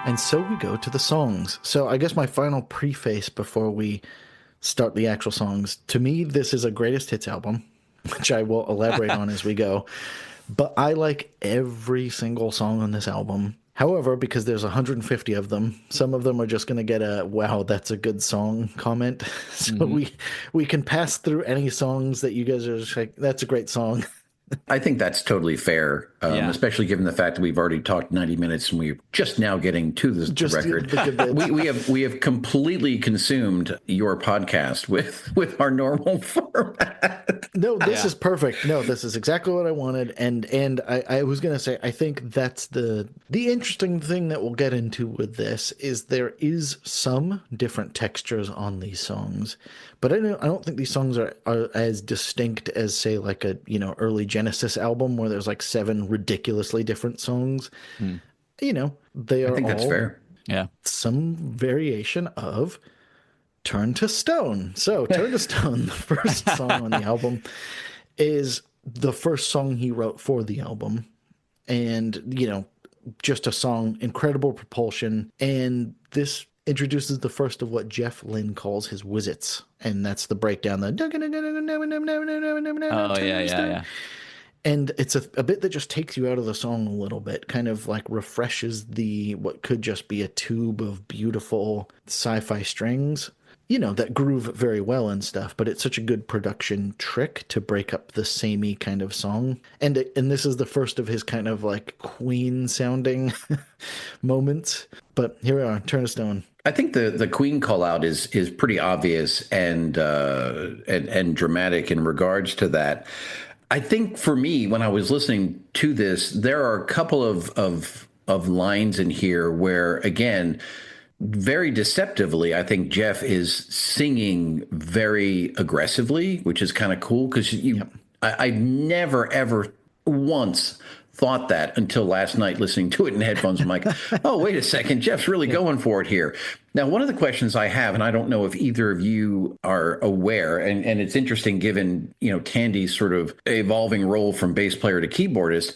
And so we go to the songs. So I guess my final preface before we start the actual songs. To me, this is a greatest hits album, which I will elaborate on as we go. But I like every single song on this album. However, because there's 150 of them, some of them are just going to get a "wow, that's a good song" comment. So we can pass through any songs that you guys are just like, "That's a great song." I think that's totally fair, especially given the fact that we've already talked 90 minutes and we're just now getting to the record. We have completely consumed your podcast with our normal format. No, this is perfect. No, this is exactly what I wanted. And I was going to say, I think that's the interesting thing that we'll get into with this is there is some different textures on these songs, but I don't think these songs are as distinct as, say, like a, early Genesis album where there's like 7 ridiculously different songs. They are I think that's fair. Yeah. Some variation of Turn to Stone. So Turn to Stone, the first song on the album, is the first song he wrote for the album. And, just a song, incredible propulsion. And this introduces the first of what Jeff Lynne calls his wizards. And that's the breakdown. Oh, yeah. And it's a bit that just takes you out of the song a little bit, kind of like refreshes what could just be a tube of beautiful sci-fi strings, that groove very well and stuff, but it's such a good production trick to break up the samey kind of song. And this is the first of his kind of like Queen sounding moments. But here we are, Turn to Stone. I think the Queen call out is pretty obvious and dramatic in regards to that. I think for me, when I was listening to this, there are a couple of lines in here where, again, very deceptively, I think Jeff is singing very aggressively, which is kind of cool because I've never, ever once thought that until last night listening to it in headphones. I'm like, oh, wait a second, Jeff's really going for it here. Now, one of the questions I have, and I don't know if either of you are aware, and it's interesting given, Tandy's sort of evolving role from bass player to keyboardist,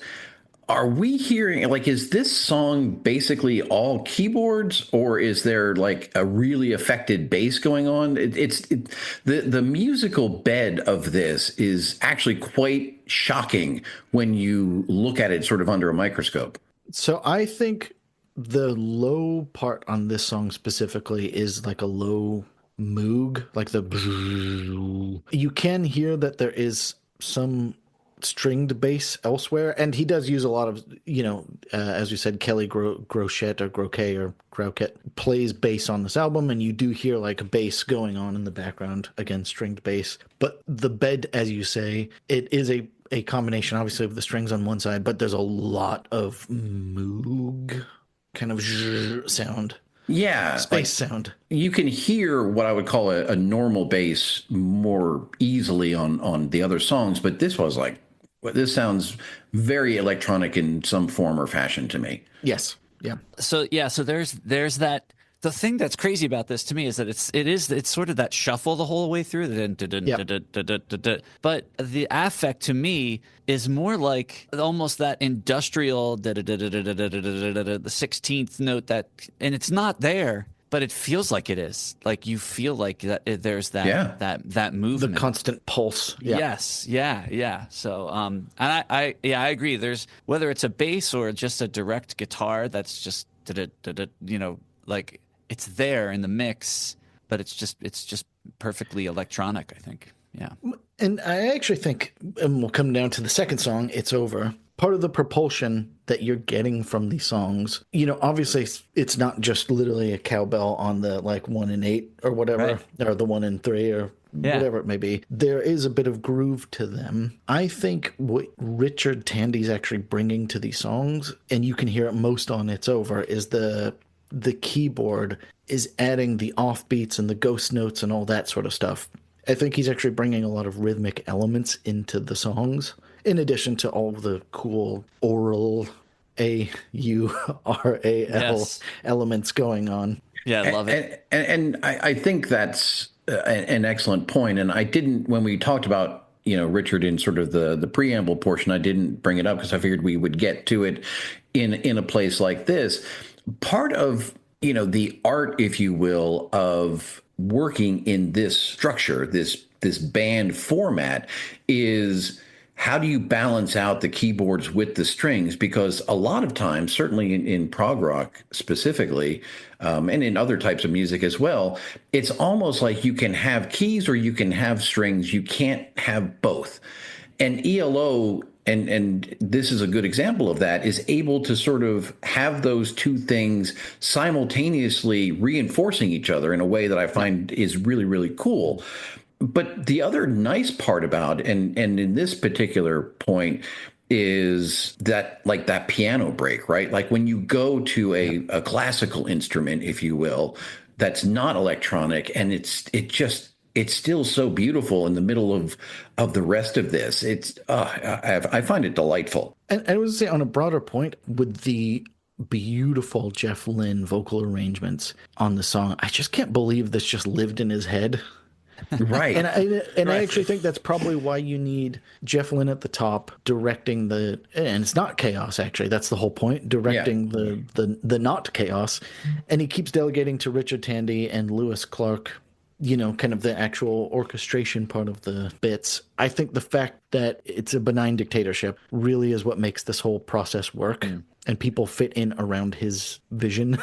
are we hearing, like, is this song basically all keyboards, or is there like a really affected bass going on? The musical bed of this is actually quite shocking when you look at it sort of under a microscope. So I think the low part on this song specifically is like a low moog, like the you can hear that there is some stringed bass elsewhere, and he does use a lot of, as you said, Kelly Grochette or Groquet or Croquette plays bass on this album, and you do hear like a bass going on in the background, again, stringed bass. But the bed, as you say, it is a combination, obviously, of the strings on one side, but there's a lot of moog kind of sound. Yeah. Space sound. You can hear what I would call a normal bass more easily on the other songs, but this was like, this sounds very electronic in some form or fashion to me. Yes. Yeah. So there's that. The thing that's crazy about this to me is that it's sort of that shuffle the whole way through. But the affect to me is more like almost that industrial the 16th note and it's not there, but it feels like it is. Like you feel like that there's that movement, the constant pulse. Yeah. Yes, yeah. So and I agree. There's whether it's a bass or just a direct guitar that's just like. It's there in the mix, but it's just perfectly electronic, I think. Yeah. And I actually think, and we'll come down to the second song, It's Over, part of the propulsion that you're getting from these songs, obviously it's not just literally a cowbell on the like 1 and 8 or whatever, right, or the 1 and 3 or whatever it may be. There is a bit of groove to them. I think what Richard Tandy's actually bringing to these songs, and you can hear it most on It's Over, is the keyboard is adding the offbeats and the ghost notes and all that sort of stuff. I think he's actually bringing a lot of rhythmic elements into the songs, in addition to all the cool oral A-U-R-A-L elements going on. Yeah, I love it. And I think that's an excellent point. And I didn't, when we talked about, Richard in sort of the preamble portion, I didn't bring it up because I figured we would get to it in a place like this. part of, the art, if you will, of working in this structure, this band format, is how do you balance out the keyboards with the strings? Because a lot of times, certainly in prog rock specifically, and in other types of music as well, it's almost like you can have keys or you can have strings. You can't have both. And ELO, and this is a good example of that, is able to sort of have those two things simultaneously reinforcing each other in a way that I find is really, really cool. But the other nice part about, and in this particular point, is that, like, that piano break, right? Like when you go to a classical instrument, if you will, that's not electronic, and it's still so beautiful in the middle of the rest of this. I find it delightful. And I would say, on a broader point, with the beautiful Jeff Lynne vocal arrangements on the song, I just can't believe this just lived in his head. Right. I actually think that's probably why you need Jeff Lynne at the top directing and it's not chaos, actually. That's the whole point, directing the not chaos. And he keeps delegating to Richard Tandy and Lewis Clark, kind of the actual orchestration part of the bits. I think the fact that it's a benign dictatorship really is what makes this whole process work. And people fit in around his vision.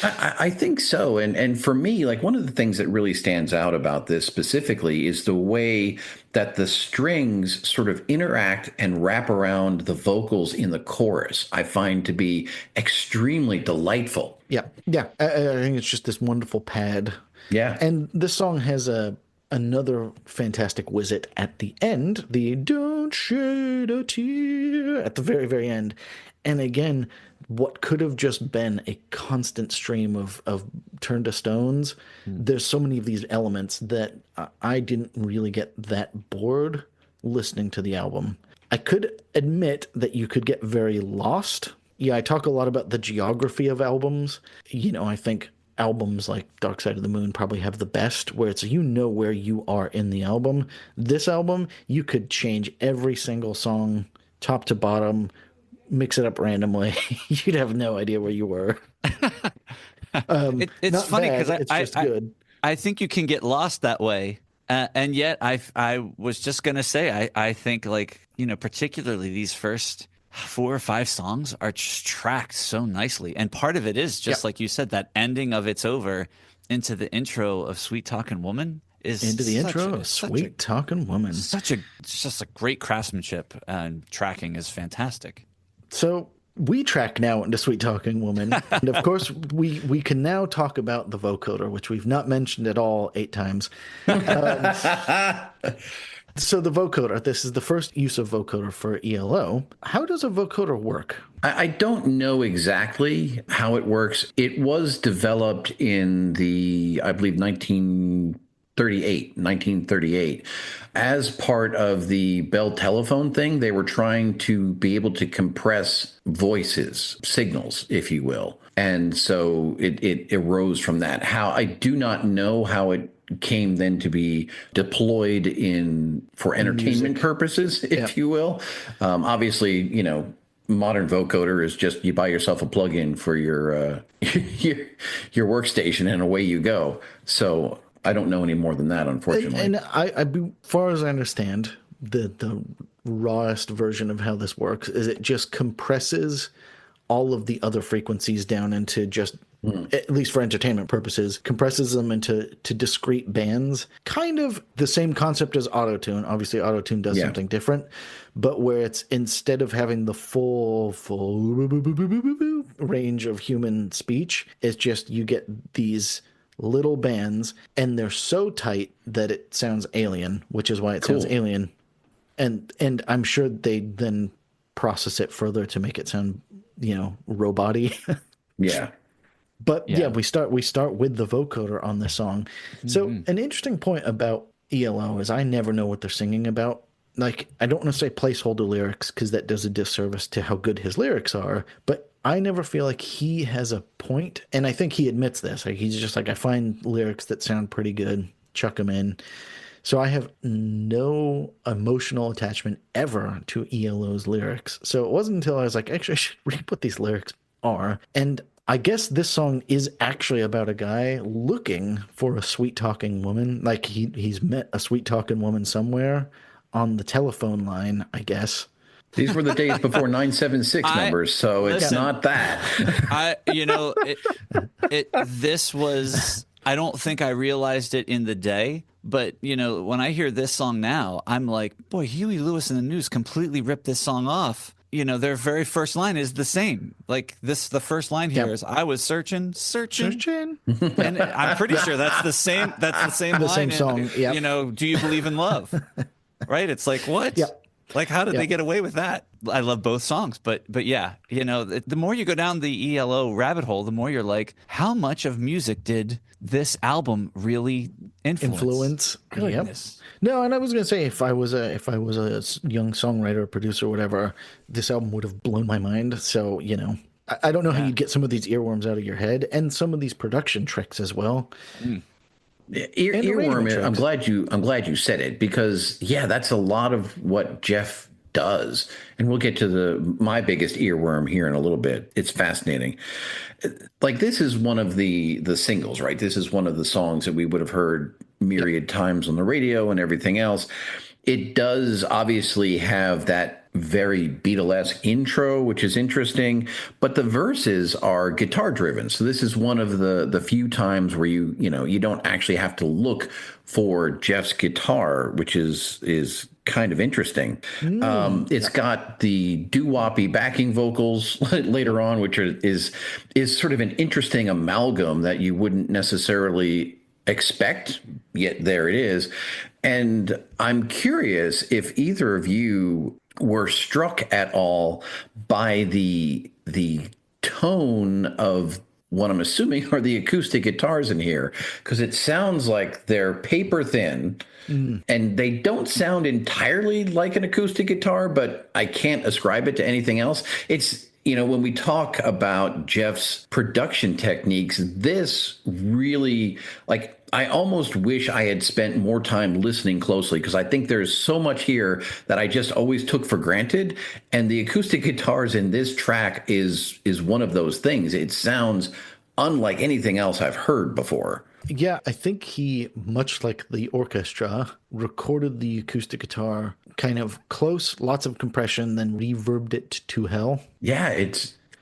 I think so. And for me, like, one of the things that really stands out about this specifically is the way that the strings sort of interact and wrap around the vocals in the chorus. I find to be extremely delightful. Yeah. Yeah. I think it's just this wonderful pad. Yeah. And this song has another fantastic whizzit at the end, the "Don't Shed a Tear" at the very, very end. And again, what could have just been a constant stream of Turn to Stones, there's so many of these elements that I didn't really get that bored listening to the album. I could admit that you could get very lost. Yeah, I talk a lot about the geography of albums. I think albums like Dark Side of the Moon probably have the best, where it's where you are in the album. This album, you could change every single song top to bottom, mix it up randomly. You'd have no idea where you were. It's funny because it's just good. I think you can get lost that way. And yet I was just going to say, I think, like, particularly these first 4 or 5 songs are just tracked so nicely. And part of it is just like you said, that ending of It's Over into the intro of Sweet Talking Woman is into the intro of Sweet Talking Woman. It's just a great craftsmanship, and tracking is fantastic. So we track now into Sweet Talking Woman. And of course, we can now talk about the vocoder, which we've not mentioned at all 8 times. So the vocoder, this is the first use of vocoder for ELO. How does a vocoder work? I don't know exactly how it works. It was developed in I believe, 1938, as part of the Bell telephone thing. They were trying to be able to compress voices, signals, if you will. And so it arose from that. I do not know how it came then to be deployed for entertainment purposes, if you will. Obviously, modern vocoder is just you buy yourself a plug-in for your workstation and away you go. So I don't know any more than that, unfortunately. And as far as I understand, the rawest version of how this works is it just compresses all of the other frequencies down into just, at least for entertainment purposes, compresses them into discrete bands. Kind of the same concept as autotune. Obviously, autotune does something different, but where it's, instead of having the full range of human speech, it's just you get these little bands, and they're so tight that it sounds alien, which is why it sounds alien. And I'm sure they then process it further to make it sound, robot-y. Yeah. But we start with the vocoder on this song. So an interesting point about ELO is I never know what they're singing about. Like, I don't want to say placeholder lyrics because that does a disservice to how good his lyrics are, but I never feel like he has a point, and I think he admits this. Like, he's just like, I find lyrics that sound pretty good, chuck them in. So I have no emotional attachment ever to ELO's lyrics. So it wasn't until I was like, actually, I should read what these lyrics are. And I guess this song is actually about a guy looking for a sweet talking woman. Like he's met a sweet talking woman somewhere on the telephone line, I guess. These were the days before 976 I numbers, so it's listen. not that. This was. I don't think I realized it in the day, but when I hear this song now, I'm like, boy, Huey Lewis and the News completely ripped this song off. Their very first line is the same. Like this, the first line here is, "I was searching, and I'm pretty sure that's the same. That's the same The line. same song. Yeah. Do you believe in love? Right? It's like what? Yep. Like how did Yep. they get away with that? I love both songs, but yeah, the more you go down the ELO rabbit hole, the more you're like, how much of music did this album really influence? Goodness. Yep. No, and I was gonna say if I was a young songwriter, producer, whatever, this album would have blown my mind. So I don't know how you'd get some of these earworms out of your head, and some of these production tricks as well. Earworm. I'm glad you said it, because that's a lot of what Jeff does, and we'll get to my biggest earworm here in a little bit. It's fascinating. Like this is one of the singles, right? This is one of the songs that we would have heard myriad times on the radio and everything else. It does obviously have that very Beatlesque intro, which is interesting, but the verses are guitar driven. So this is one of the few times where you don't actually have to look for Jeff's guitar, which is kind of interesting. It's got the doo-woppy backing vocals later on, which is sort of an interesting amalgam that you wouldn't necessarily expect, yet there it is. And I'm curious if either of you were struck at all by the tone of what I'm assuming are the acoustic guitars in here, because it sounds like they're paper thin and they don't sound entirely like an acoustic guitar, but I can't ascribe it to anything else. It's when we talk about Jeff's production techniques, this really, like, I almost wish I had spent more time listening closely, because I think there's so much here that I just always took for granted. And the acoustic guitars in this track is one of those things. It sounds unlike anything else I've heard before. Yeah, I think he, much like the orchestra, recorded the acoustic guitar kind of close, lots of compression, then reverbed it to hell. Yeah, I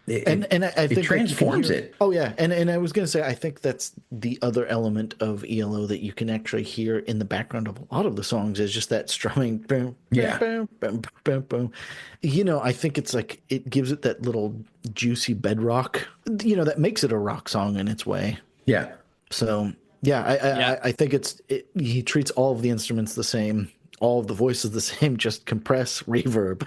think it transforms it. Oh yeah, and I was gonna say I think that's the other element of ELO that you can actually hear in the background of a lot of the songs is just that strumming. Yeah. I think it's like it gives it that little juicy bedrock. That makes it a rock song in its way. Yeah. So I think he treats all of the instruments the same, all of the voices the same, just compress, reverb.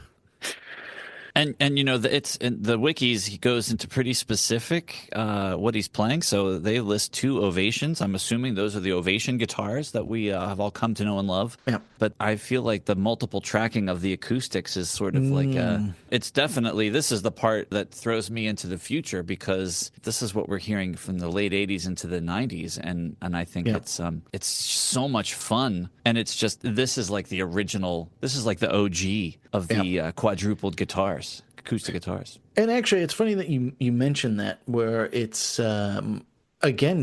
And it's in the wikis. He goes into pretty specific what he's playing. So they list 2 ovations. I'm assuming those are the ovation guitars that we have all come to know and love. Yeah. But I feel like the multiple tracking of the acoustics is sort of like it's definitely, this is the part that throws me into the future, because this is what we're hearing from the late 80s into the 90s, and I think it's so much fun, and it's just, this is like the original, this is like the OG of the quadrupled guitars, acoustic guitars. And actually, it's funny that you mentioned that, where it's again,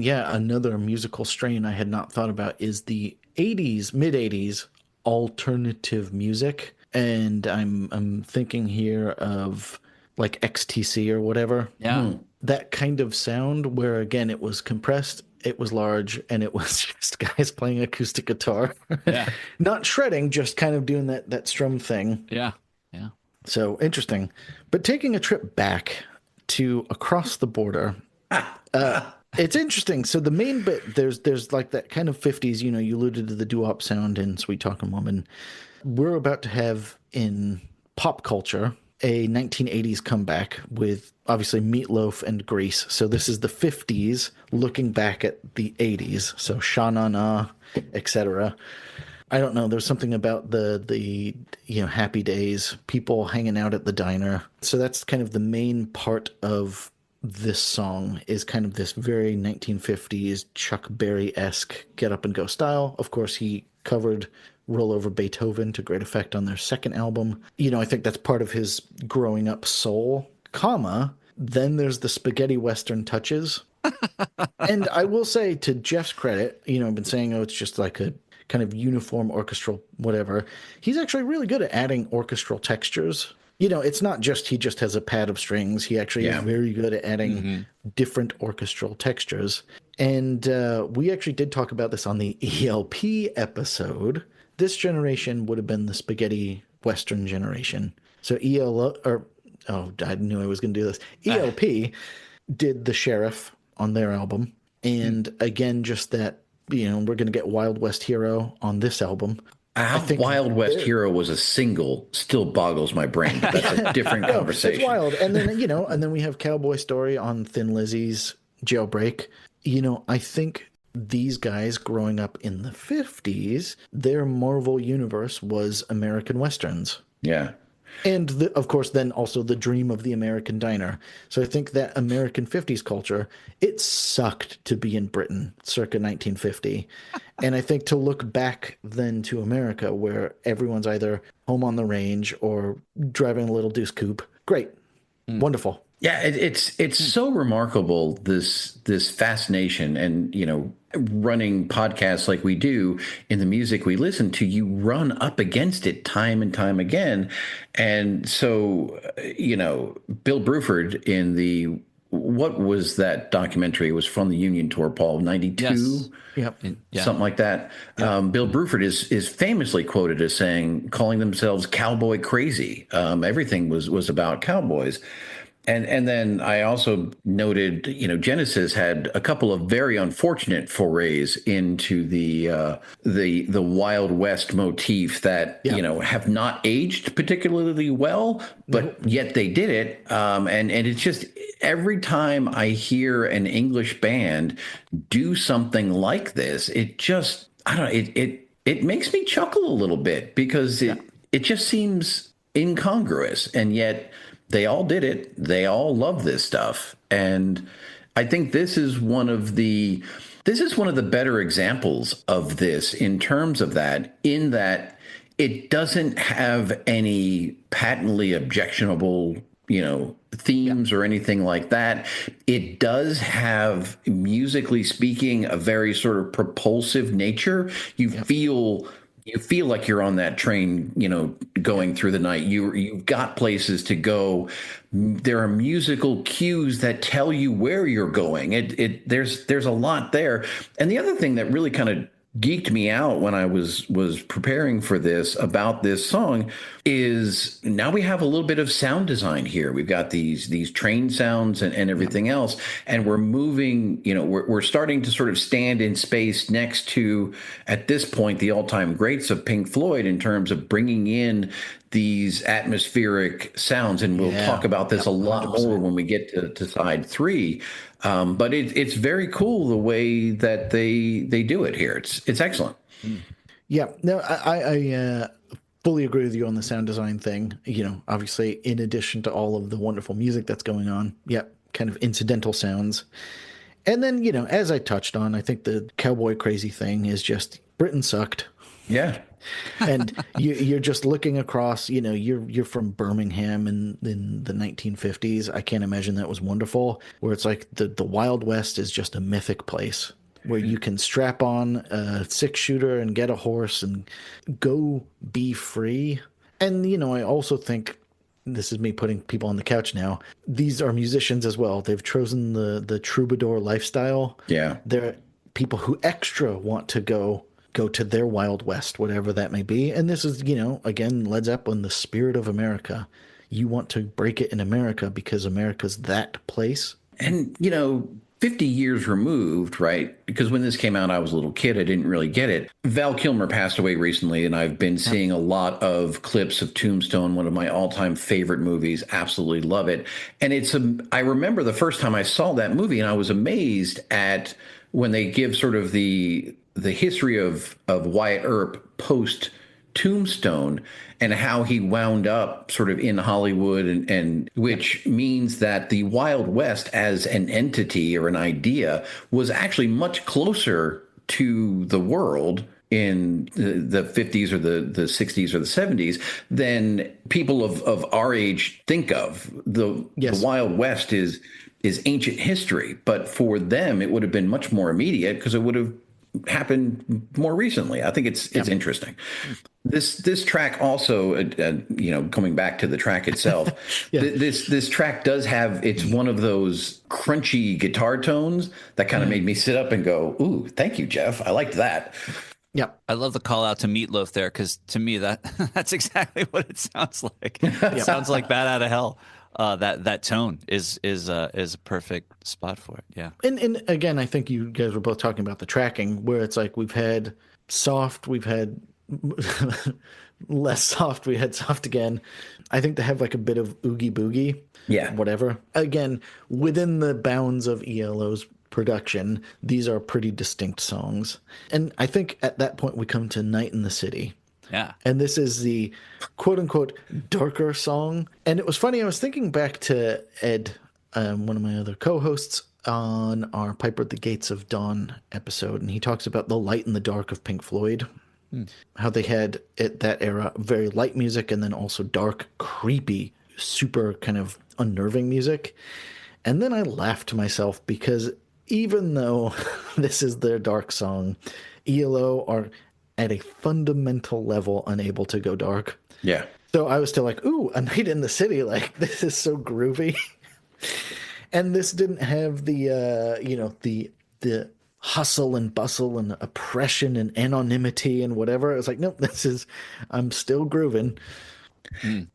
another musical strain I had not thought about is the 80s, mid 80s alternative music, and I'm thinking here of like XTC or whatever. Yeah. That kind of sound where, again, it was compressed, it was large, and it was just guys playing acoustic guitar. Yeah. Not shredding, just kind of doing that strum thing. Yeah. Yeah. So interesting. But taking a trip back to across the border, it's interesting. So the main bit, there's like that kind of 50s, you alluded to the doo-wop sound in Sweet Talking Woman. We're about to have in pop culture a 1980s comeback with obviously Meatloaf and Grease. So this is the 50s looking back at the 80s. So Sha Na Na, etc. I don't know. There's something about the happy days, people hanging out at the diner. So that's kind of the main part of this song, is kind of this very 1950s Chuck Berry-esque get up and go style. Of course, he covered Roll Over Beethoven to great effect on their second album. I think that's part of his growing up soul, Then there's the spaghetti Western touches. And I will say, to Jeff's credit, I've been saying, oh, it's just like a kind of uniform orchestral whatever. He's actually really good at adding orchestral textures. It's not just he just has a pad of strings. He actually is Yeah. very good at adding different orchestral textures. And we actually did talk about this on the ELP episode. This generation would have been the spaghetti Western generation. So I knew I was going to do this. ELP did The Sheriff on their album. And again, just that, we're going to get Wild West Hero on this album. How Wild West Hero was a single still boggles my brain, but that's a different conversation. It's wild. And then, and then we have Cowboy Story on Thin Lizzy's Jailbreak. I think these guys growing up in the 50s, their Marvel universe was American Westerns. Yeah. And of course, then also the dream of the American diner. So I think that American 50s culture, it sucked to be in Britain circa 1950. And I think to look back then to America, where everyone's either home on the range or driving a little deuce coupe, great, wonderful. Yeah, it's so remarkable, this fascination, and running podcasts like we do in the music we listen to, you run up against it time and time again. And so Bill Bruford in what was that documentary? It was from the Union Tour, Paul, 92? Yes. Yep. Something like that. Yep. Bill Bruford is famously quoted as calling themselves cowboy crazy. Everything was about cowboys. And then I also noted, Genesis had a couple of very unfortunate forays into the Wild West motif that have not aged particularly well, but yet they did it. And it's just every time I hear an English band do something like this, it just it makes me chuckle a little bit, because it just seems incongruous, and yet they all did it. They all love this stuff. And I think this is one of the better examples of this in terms of that, in that it doesn't have any patently objectionable, themes or anything like that. It does have, musically speaking, a very sort of propulsive nature. You feel like you're on that train, going through the night. You've got places to go. There are musical cues that tell you where you're going. There's a lot there. And the other thing that really kind of geeked me out when I was preparing for this about this song is now we have a little bit of sound design here. We've got these train sounds and everything else, and we're moving, we're starting to sort of stand in space next to, at this point, the all-time greats of Pink Floyd in terms of bringing in these atmospheric sounds. And we'll talk about this a lot 100%. More when we get to side 3. But it's very cool the way that they do it here. It's excellent. Yeah, no, I fully agree with you on the sound design thing. Obviously, in addition to all of the wonderful music that's going on, kind of incidental sounds. And then, as I touched on, I think the cowboy crazy thing is just Britain sucked. Yeah. And you're just looking across, you're from Birmingham in the 1950s. I can't imagine that was wonderful, where it's like the Wild West is just a mythic place where you can strap on a 6-shooter and get a horse and go be free. And, I also think, this is me putting people on the couch now, these are musicians as well. They've chosen the troubadour lifestyle. Yeah. They're people who extra want to go to their Wild West, whatever that may be. And this is, again, Led Zeppelin, the spirit of America. You want to break it in America because America's that place. And, 50 years removed, right? Because when this came out, I was a little kid. I didn't really get it. Val Kilmer passed away recently, and I've been seeing a lot of clips of Tombstone, one of my all-time favorite movies. Absolutely love it. And I remember the first time I saw that movie, and I was amazed at when they give sort of the history of Wyatt Earp post Tombstone and how he wound up sort of in Hollywood, and which means that the Wild West as an entity or an idea was actually much closer to the world in the 50s or the 60s or the 70s than people of our age think of. The Yes. Wild West is ancient history, but for them it would have been much more immediate because it would have happened more recently. I think it's Yeah. interesting. This track also, coming back to the track itself, Yeah. this track does have, it's one of those crunchy guitar tones that kind of made me sit up and go, "Ooh, thank you, Jeff. I liked that." Yeah. I love the call out to Meatloaf there because to me that's exactly what it sounds like. It Yeah. sounds like Bat Out of Hell. That tone is a perfect spot for it. Yeah. And again, I think you guys were both talking about the tracking, where it's like we've had soft, we've had less soft, we had soft again. I think they have like a bit of oogie boogie, Yeah. whatever. Again, within the bounds of ELO's production, these are pretty distinct songs. And I think at that point we come to Night in the City. Yeah. And this is the quote unquote darker song. And it was funny, I was thinking back to Ed, one of my other co hosts, on our Piper at the Gates of Dawn episode. And he talks about the light and the dark of Pink Floyd, how they had at that era very light music and then also dark, creepy, super kind of unnerving music. And then I laughed to myself because even though this is their dark song, ELO are at a fundamental level unable to go dark. Yeah. So I was still like, ooh, A Night in the City. Like, this is so groovy. And this didn't have the hustle and bustle and oppression and anonymity and whatever. I was like, nope, I'm still grooving.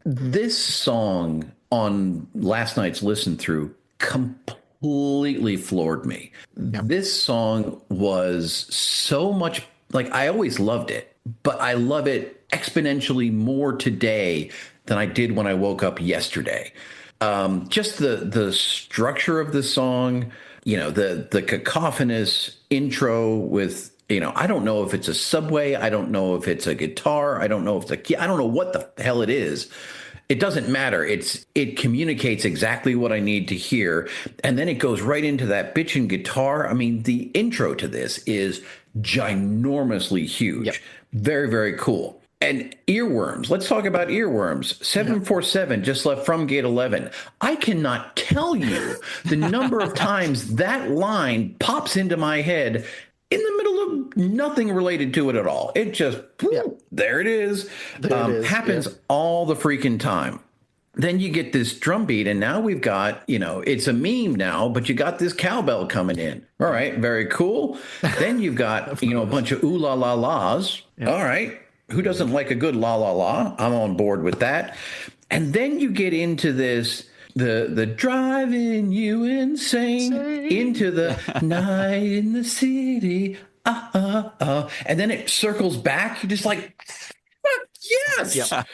This song on last night's listen through completely floored me. Yeah. This song was so much, like, I always loved it, but I love it exponentially more today than I did when I woke up yesterday. Just the structure of the song, the cacophonous intro with, I don't know if it's a subway, I don't know if it's a guitar, I don't know if it's a key, I don't know what the hell it is. It doesn't matter. It communicates exactly what I need to hear. And then it goes right into that bitchin' guitar. I mean, the intro to this is ginormously huge. Yep. Very, very cool. And earworms. Let's talk about earworms. 747 just left from gate 11. I cannot tell you the number of times that line pops into my head in the middle of nothing related to it at all. It just, there it is. Happens all the freaking time. Then you get this drum beat, and now we've got, it's a meme now, but you got this cowbell coming in. All right, very cool. Then you've got, a bunch of ooh la la la's. Yeah. All right. Who doesn't like a good la la la? I'm on board with that. And then you get into this, the driving you insane, into the night in the city. And then it circles back. You're just like, fuck yes. Yep.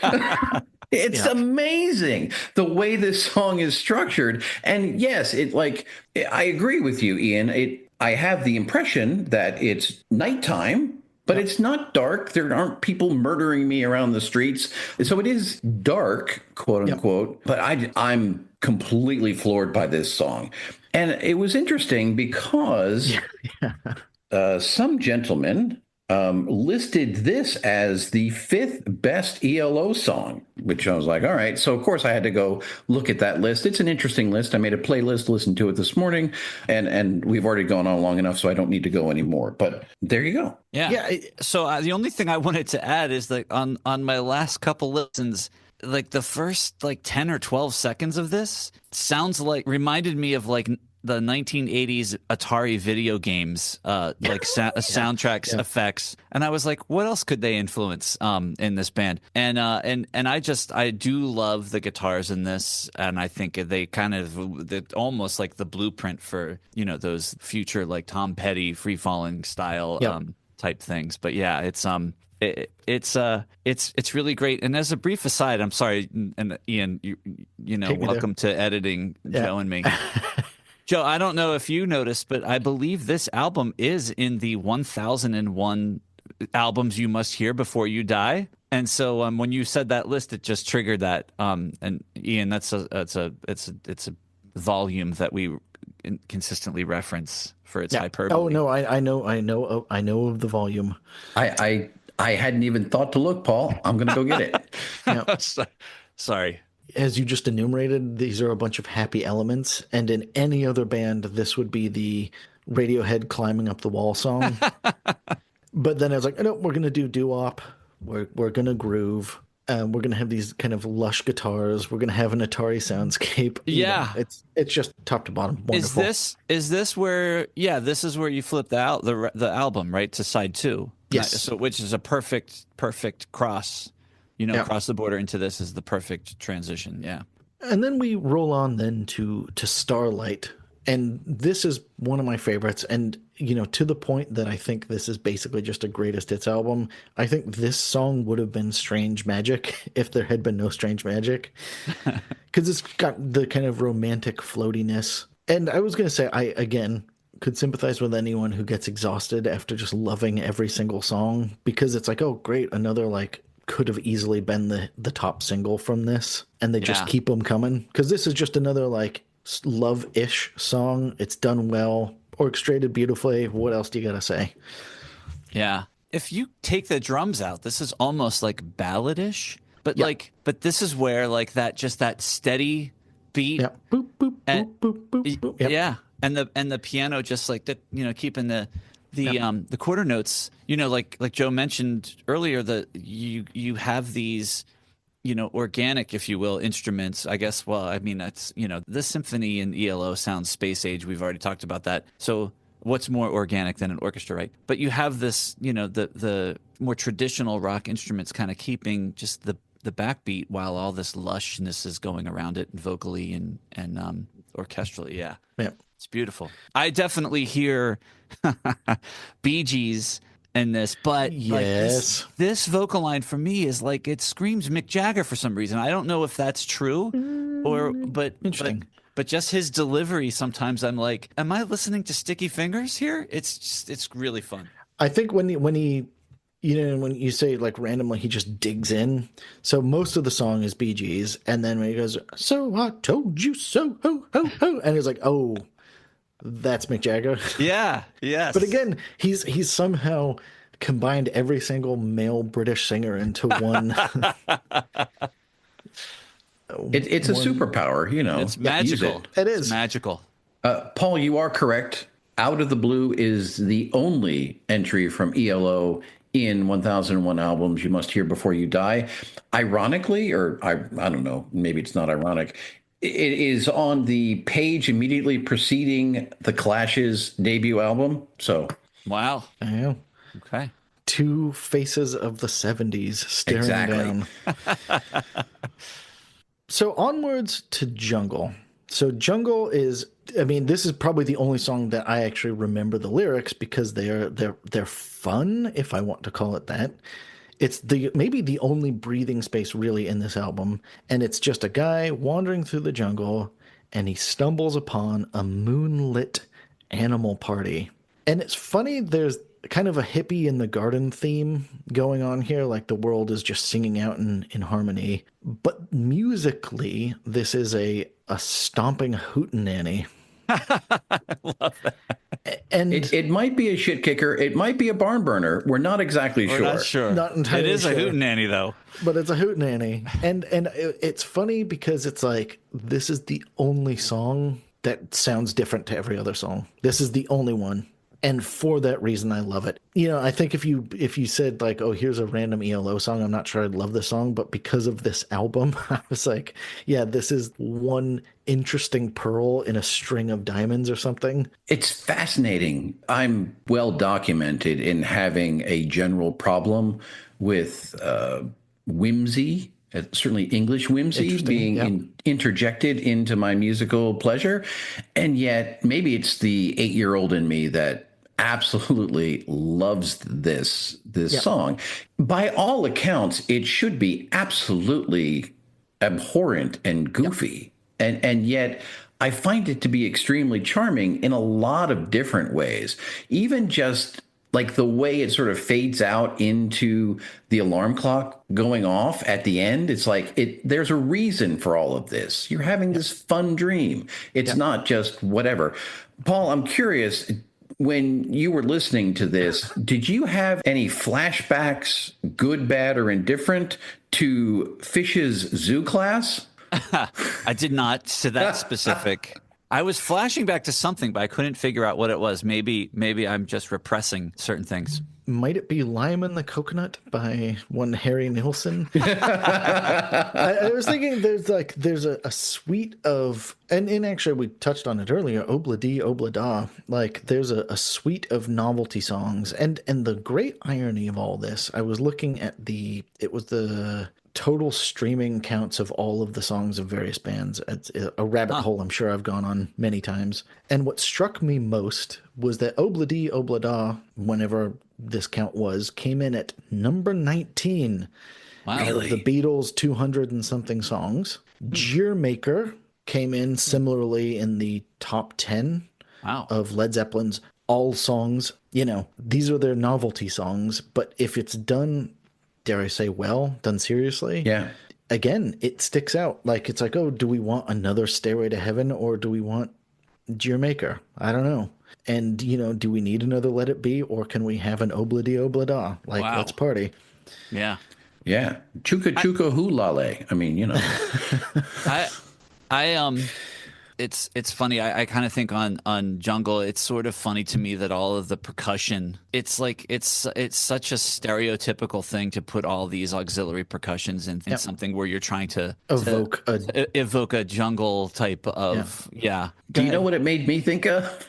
It's amazing the way this song is structured. And yes, I agree with you, Ian. I have the impression that it's nighttime, but it's not dark. There aren't people murdering me around the streets. So it is dark, quote unquote, but I'm completely floored by this song. And it was interesting because some gentleman listed this as the 5th best ELO song, which I was like, all right. So, of course, I had to go look at that list. It's an interesting list. I made a playlist, listened to it this morning, and we've already gone on long enough, so I don't need to go anymore. But there you go. Yeah. So the only thing I wanted to add is that on my last couple listens, like the first 10 or 12 seconds of this reminded me of the 1980s Atari video games, soundtracks, effects, and I was like, what else could they influence in this band? And I do love the guitars in this, and I think they kind of almost like the blueprint for those future Tom Petty free falling style type things. But yeah, it's really great. And as a brief aside, I'm sorry, and Ian, welcome to editing Joe and me. Joe, I don't know if you noticed, but I believe this album is in the 1001 albums you must hear before you die. And so when you said that list, it just triggered that. And Ian, it's a volume that we consistently reference for its Yeah. Oh hyperbole. no, I know of the volume. I hadn't even thought to look, Paul. I'm going to go get it. Yeah. Sorry. As you just enumerated, these are a bunch of happy elements, and in any other band, this would be the Radiohead climbing up the wall song. But then I was like, no, we're gonna do doo-wop. We're gonna groove. We're gonna have these kind of lush guitars. We're gonna have an Atari soundscape. Yeah. It's just top to bottom Is wonderful. this where this is where you flip the album, right, to side 2? Yes. So which is a perfect cross, across the border into this is the perfect transition. Yeah. And then we roll on then to Starlight. And this is one of my favorites. And, to the point that I think this is basically just a greatest hits album. I think this song would have been Strange Magic if there had been no Strange Magic. Because it's got the kind of romantic floatiness. And I was going to say, I, again, could sympathize with anyone who gets exhausted after just loving every single song. Because it's like, oh, great, another, like, could have easily been the top single from this. And they just keep them coming. Because this is just another, like, love-ish song. It's done well, orchestrated beautifully. What else do you gotta say? Yeah. If you take the drums out, this is almost like balladish, but but this is where like that steady beat. Yeah. Boop, boop, and, boop, boop, boop, boop. Yep. Yeah. And the piano just like that, keeping the quarter notes, like Joe mentioned earlier, that you have these organic, if you will, instruments. I guess, well, I mean, that's, the symphony in ELO sounds space age. We've already talked about that. So what's more organic than an orchestra, right? But you have this, the more traditional rock instruments kind of keeping just the backbeat while all this lushness is going around it vocally and orchestrally. Yeah. Yeah. It's beautiful. I definitely hear Bee Gees in this, but yes, like this vocal line for me is like it screams Mick Jagger for some reason. I don't know if that's true but interesting. But just his delivery, sometimes I'm like, am I listening to Sticky Fingers here? It's really fun. I think when he when you say like randomly, he just digs in. So most of the song is Bee Gees, and then when he goes, "So I told you so, ho ho ho," and he's like, "Oh, that's Mick Jagger." Yeah, yes. But again, he's somehow combined every single male British singer into one. It's a superpower, It's magical. It is it's magical. Paul, you are correct. Out of the Blue is the only entry from ELO in 1001 Albums You Must Hear Before You Die. Ironically, or I don't know, maybe it's not ironic, it is on the page immediately preceding the Clash's debut album. So, wow. Yeah. Okay. Two faces of the 70s staring down. So onwards to Jungle. So Jungle is, I mean, this is probably the only song that I actually remember the lyrics because they're fun, if I want to call it that. It's maybe the only breathing space really in this album, and it's just a guy wandering through the jungle, and he stumbles upon a moonlit animal party. And it's funny, there's kind of a hippie in the garden theme going on here, like the world is just singing out in harmony. But musically, this is a stomping hootenanny. I love that. And it might be a shit kicker. It might be a barn burner. We're not exactly sure. Not sure. Not entirely It is sure. a hootenanny, though. But it's a hootenanny. And it's funny because it's like, this is the only song that sounds different to every other song. This is the only one. And for that reason, I love it. I think if you said like, oh, here's a random ELO song, I'm not sure I'd love this song. But because of this album, I was like, yeah, this is one interesting pearl in a string of diamonds or something. It's fascinating. I'm well documented in having a general problem with whimsy. Certainly English whimsy being interjected into my musical pleasure. And yet maybe it's the 8-year-old in me that absolutely loves this song. By all accounts, it should be absolutely abhorrent and goofy. And yet I find it to be extremely charming in a lot of different ways. Even just like the way it sort of fades out into the alarm clock going off at the end. It's like there's a reason for all of this. You're having this fun dream. It's Yep. not just whatever. Paul, I'm curious, when you were listening to this, did you have any flashbacks, good, bad, or indifferent, to Fish's zoo class? I did not to that specific. I was flashing back to something, but I couldn't figure out what it was. Maybe I'm just repressing certain things. Might it be Lime and the Coconut by one Harry Nilsson? I was thinking there's a suite of, and actually we touched on it earlier, Obla Di Obla Da. Like there's a suite of novelty songs, and the great irony of all this, I was looking at it was the total streaming counts of all of the songs of various bands. It's a rabbit hole I'm sure I've gone on many times. And what struck me most was that Obla Di Obla Da, whenever this count was, came in at number 19 Wow. out of the Beatles' 200 and something songs. Jeer Maker came in similarly in the top 10 Wow. of Led Zeppelin's all songs. You know, these are their novelty songs, but if it's done, dare I say, well, done seriously, Yeah. again, it sticks out. Like, it's like, oh, do we want another Stairway to Heaven, or do we want Jeer Maker? I don't know. And, you know, do we need another Let It Be, or can we have an Obla Di Obla Da? Like, Wow. let's party. Yeah. Yeah. Chuka Chuka Hulale. I mean, you know. I it's funny. I kind of think on Jungle, it's sort of funny to me that all of the percussion, it's like it's such a stereotypical thing to put all these auxiliary percussions in something where you're trying to evoke a jungle type of Do you know what it made me think of?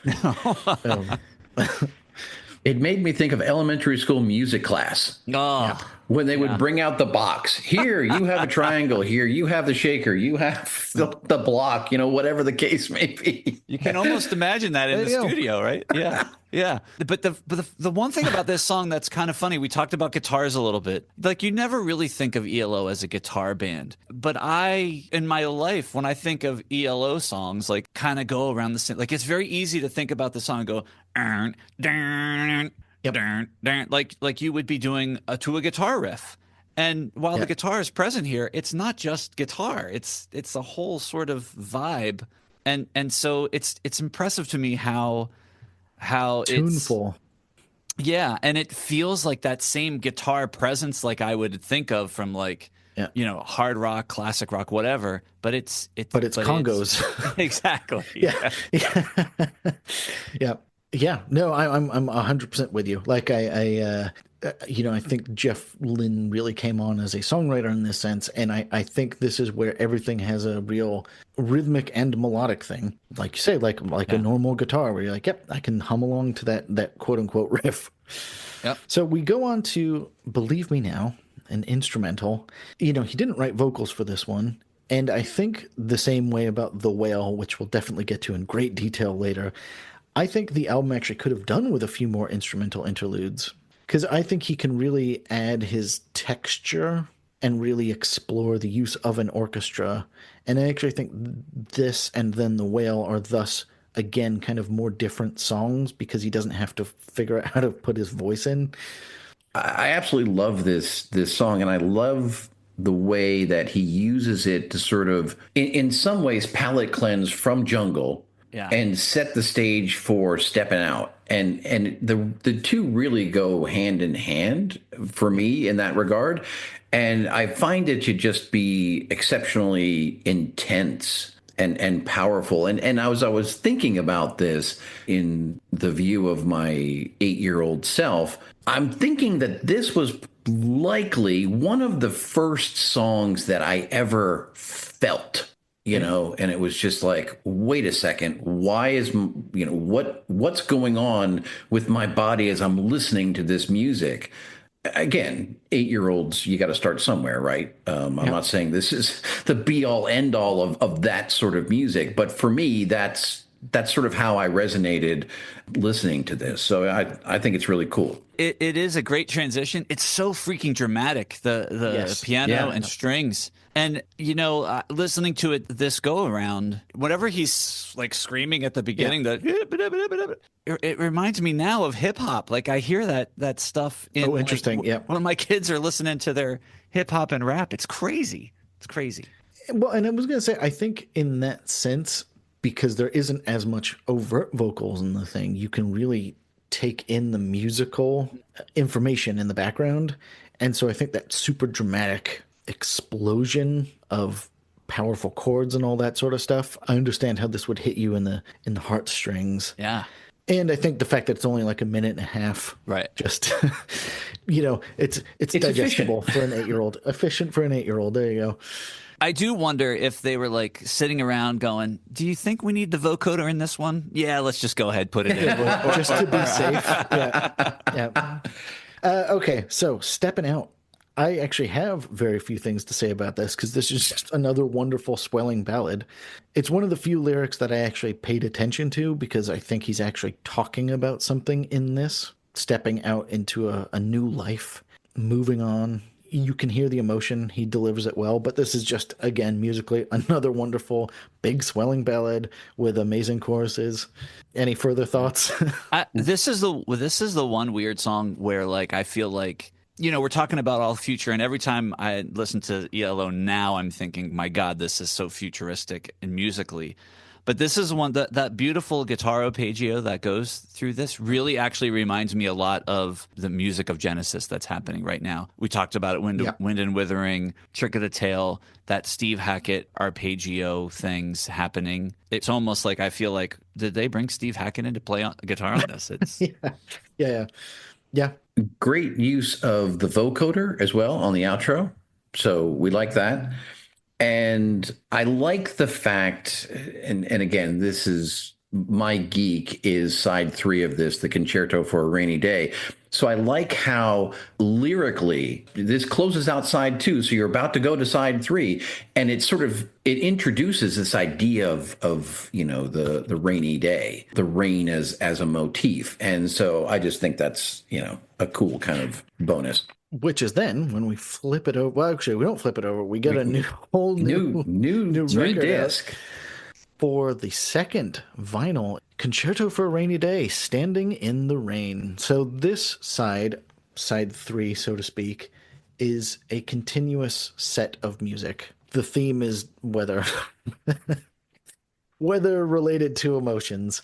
It made me think of elementary school music class. Oh. When they would bring out the box. Here, you have a triangle. Here, you have the shaker. You have the block, you know, whatever the case may be. You can almost imagine that in the studio, right? Yeah. Yeah. But the one thing about this song that's kind of funny, we talked about guitars a little bit. Like, you never really think of ELO as a guitar band. But in my life, when I think of ELO songs, like, kind of go around the same, like, it's very easy to think about the song and go, like you would be doing to a guitar riff. And while the guitar is present here, it's not just guitar. It's a whole sort of vibe. And so it's impressive to me how tuneful. And it feels like that same guitar presence like I would think of from like you know, hard rock, classic rock, whatever. But it's congos. Exactly. Yeah. No, I'm 100% with you. Like I think Jeff Lynne really came on as a songwriter in this sense, and I think this is where everything has a real rhythmic and melodic thing, like you say, like a normal guitar, where you're like, yep, I can hum along to that quote unquote riff. Yep. So we go on to Believe Me Now, an instrumental. You know, he didn't write vocals for this one. And I think the same way about The Whale, which we'll definitely get to in great detail later. I think the album actually could have done with a few more instrumental interludes, because I think he can really add his texture and really explore the use of an orchestra. And I actually think this and then The Whale are thus, again, kind of more different songs, because he doesn't have to figure out how to put his voice in. I absolutely love this song, and I love the way that he uses it to sort of, in some ways, palate cleanse from Jungle. Yeah. And set the stage for Stepping Out. And the two really go hand in hand for me in that regard. And I find it to just be exceptionally intense and powerful. And I was thinking about this in the view of my 8-year-old self. I'm thinking that this was likely one of the first songs that I ever felt. You know, and it was just like, wait a second, why is, you know, what's going on with my body as I'm listening to this music? Again, 8-year-olds, you got to start somewhere, right? I'm not saying this is the be all end all of that sort of music, but for me, that's that's sort of how I resonated listening to this. So I think it's really cool. It is a great transition. It's so freaking dramatic, the Yes. piano Yeah. and strings. And, listening to it this go around, whenever he's like screaming at the beginning, it reminds me now of hip hop. Like I hear that stuff in Oh, interesting. like, Yeah. when my kids are listening to their hip hop and rap. It's crazy. It's crazy. Well, and I was going to say, I think in that sense, because there isn't as much overt vocals in the thing, you can really take in the musical information in the background. And so I think that super dramatic explosion of powerful chords and all that sort of stuff, I understand how this would hit you in the heartstrings. Yeah. And I think the fact that it's only like a minute and a half, Right. just it's digestible efficient. for an 8-year-old, efficient for an 8-year-old. There you go. I do wonder if they were like sitting around going, "Do you think we need the vocoder in this one? Yeah, let's just go ahead, put it in." Just to be safe. Yeah. Yeah. Okay, so stepping out. I actually have very few things to say about this because this is just another wonderful swelling ballad. It's one of the few lyrics that I actually paid attention to because I think he's actually talking about something in this, stepping out into a new life, moving on. You can hear the emotion. He delivers it well, but this is just, again, musically, another wonderful, big swelling ballad with amazing choruses. Any further thoughts? This is the one weird song where like I feel like we're talking about all future, and every time I listen to ELO now, I'm thinking, my God, this is so futuristic and musically. But this is one that beautiful guitar arpeggio that goes through this really actually reminds me a lot of the music of Genesis that's happening right now. We talked about it, Wind and Withering, Trick of the Tail, that Steve Hackett arpeggio things happening. It's almost like I feel like, did they bring Steve Hackett in to play on guitar on this? It's Yeah. Great use of the vocoder as well on the outro. So we like that. And I like the fact, and again, this is my geek is side 3 of this, the Concerto for a Rainy Day. So I like how lyrically this closes out side 2. So you're about to go to side 3, and it introduces this idea of the rainy day, the rain as a motif. And so I just think that's, a cool kind of bonus. Which is then when we flip it over. Well, actually, we don't flip it over. We get a whole new record disc for the second vinyl, Concerto for a Rainy Day, Standing in the Rain. So this side 3, so to speak, is a continuous set of music. The theme is weather related to emotions.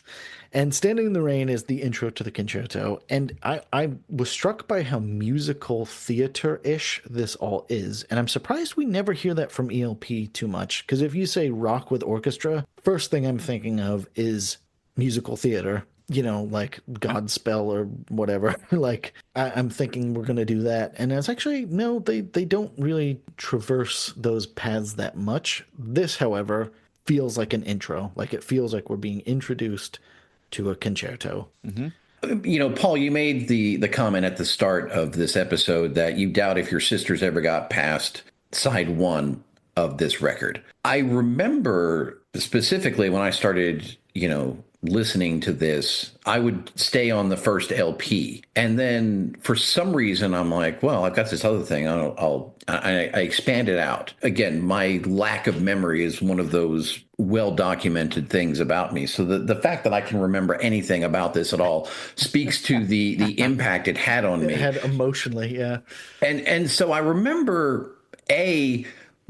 And Standing in the Rain is the intro to the concerto. And I was struck by how musical theater-ish this all is. And I'm surprised we never hear that from ELP too much. Because if you say rock with orchestra, first thing I'm thinking of is musical theater. Like Godspell or whatever. Like, I'm thinking we're going to do that. And it's actually, no, they don't really traverse those paths that much. This, however, feels like an intro. Like, it feels like we're being introduced to a concerto. Mm-hmm. Paul, you made the comment at the start of this episode that you doubt if your sisters ever got past side 1 of this record. I remember specifically when I started, listening to this, I would stay on the first LP. And then for some reason, I'm like, well, I've got this other thing. I expand it out. Again, my lack of memory is one of those well-documented things about me. So the fact that I can remember anything about this at all speaks to the impact it had on me. It had emotionally, yeah. And so I remember,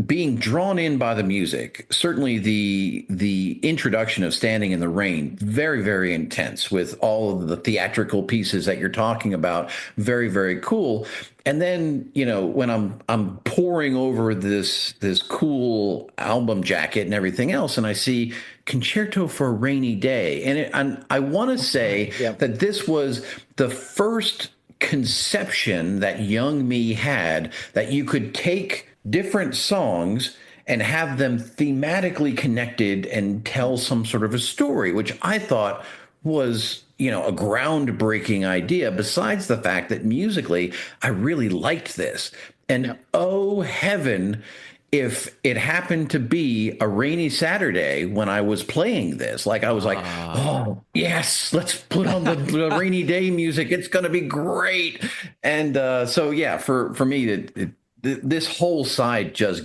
being drawn in by the music. Certainly the introduction of Standing in the Rain, very, very intense with all of the theatrical pieces that you're talking about. Very, very cool. And then, when I'm poring over this cool album jacket and everything else, and I see Concerto for a Rainy Day. And I want to say that this was the first conception that young me had that you could take different songs and have them thematically connected and tell some sort of a story, which I thought was, a groundbreaking idea, besides the fact that musically, I really liked this. And oh heaven, if it happened to be a rainy Saturday when I was playing this. Like I was like, oh, yes, let's put on the rainy day music. It's going to be great. And so, yeah, for me, this whole side just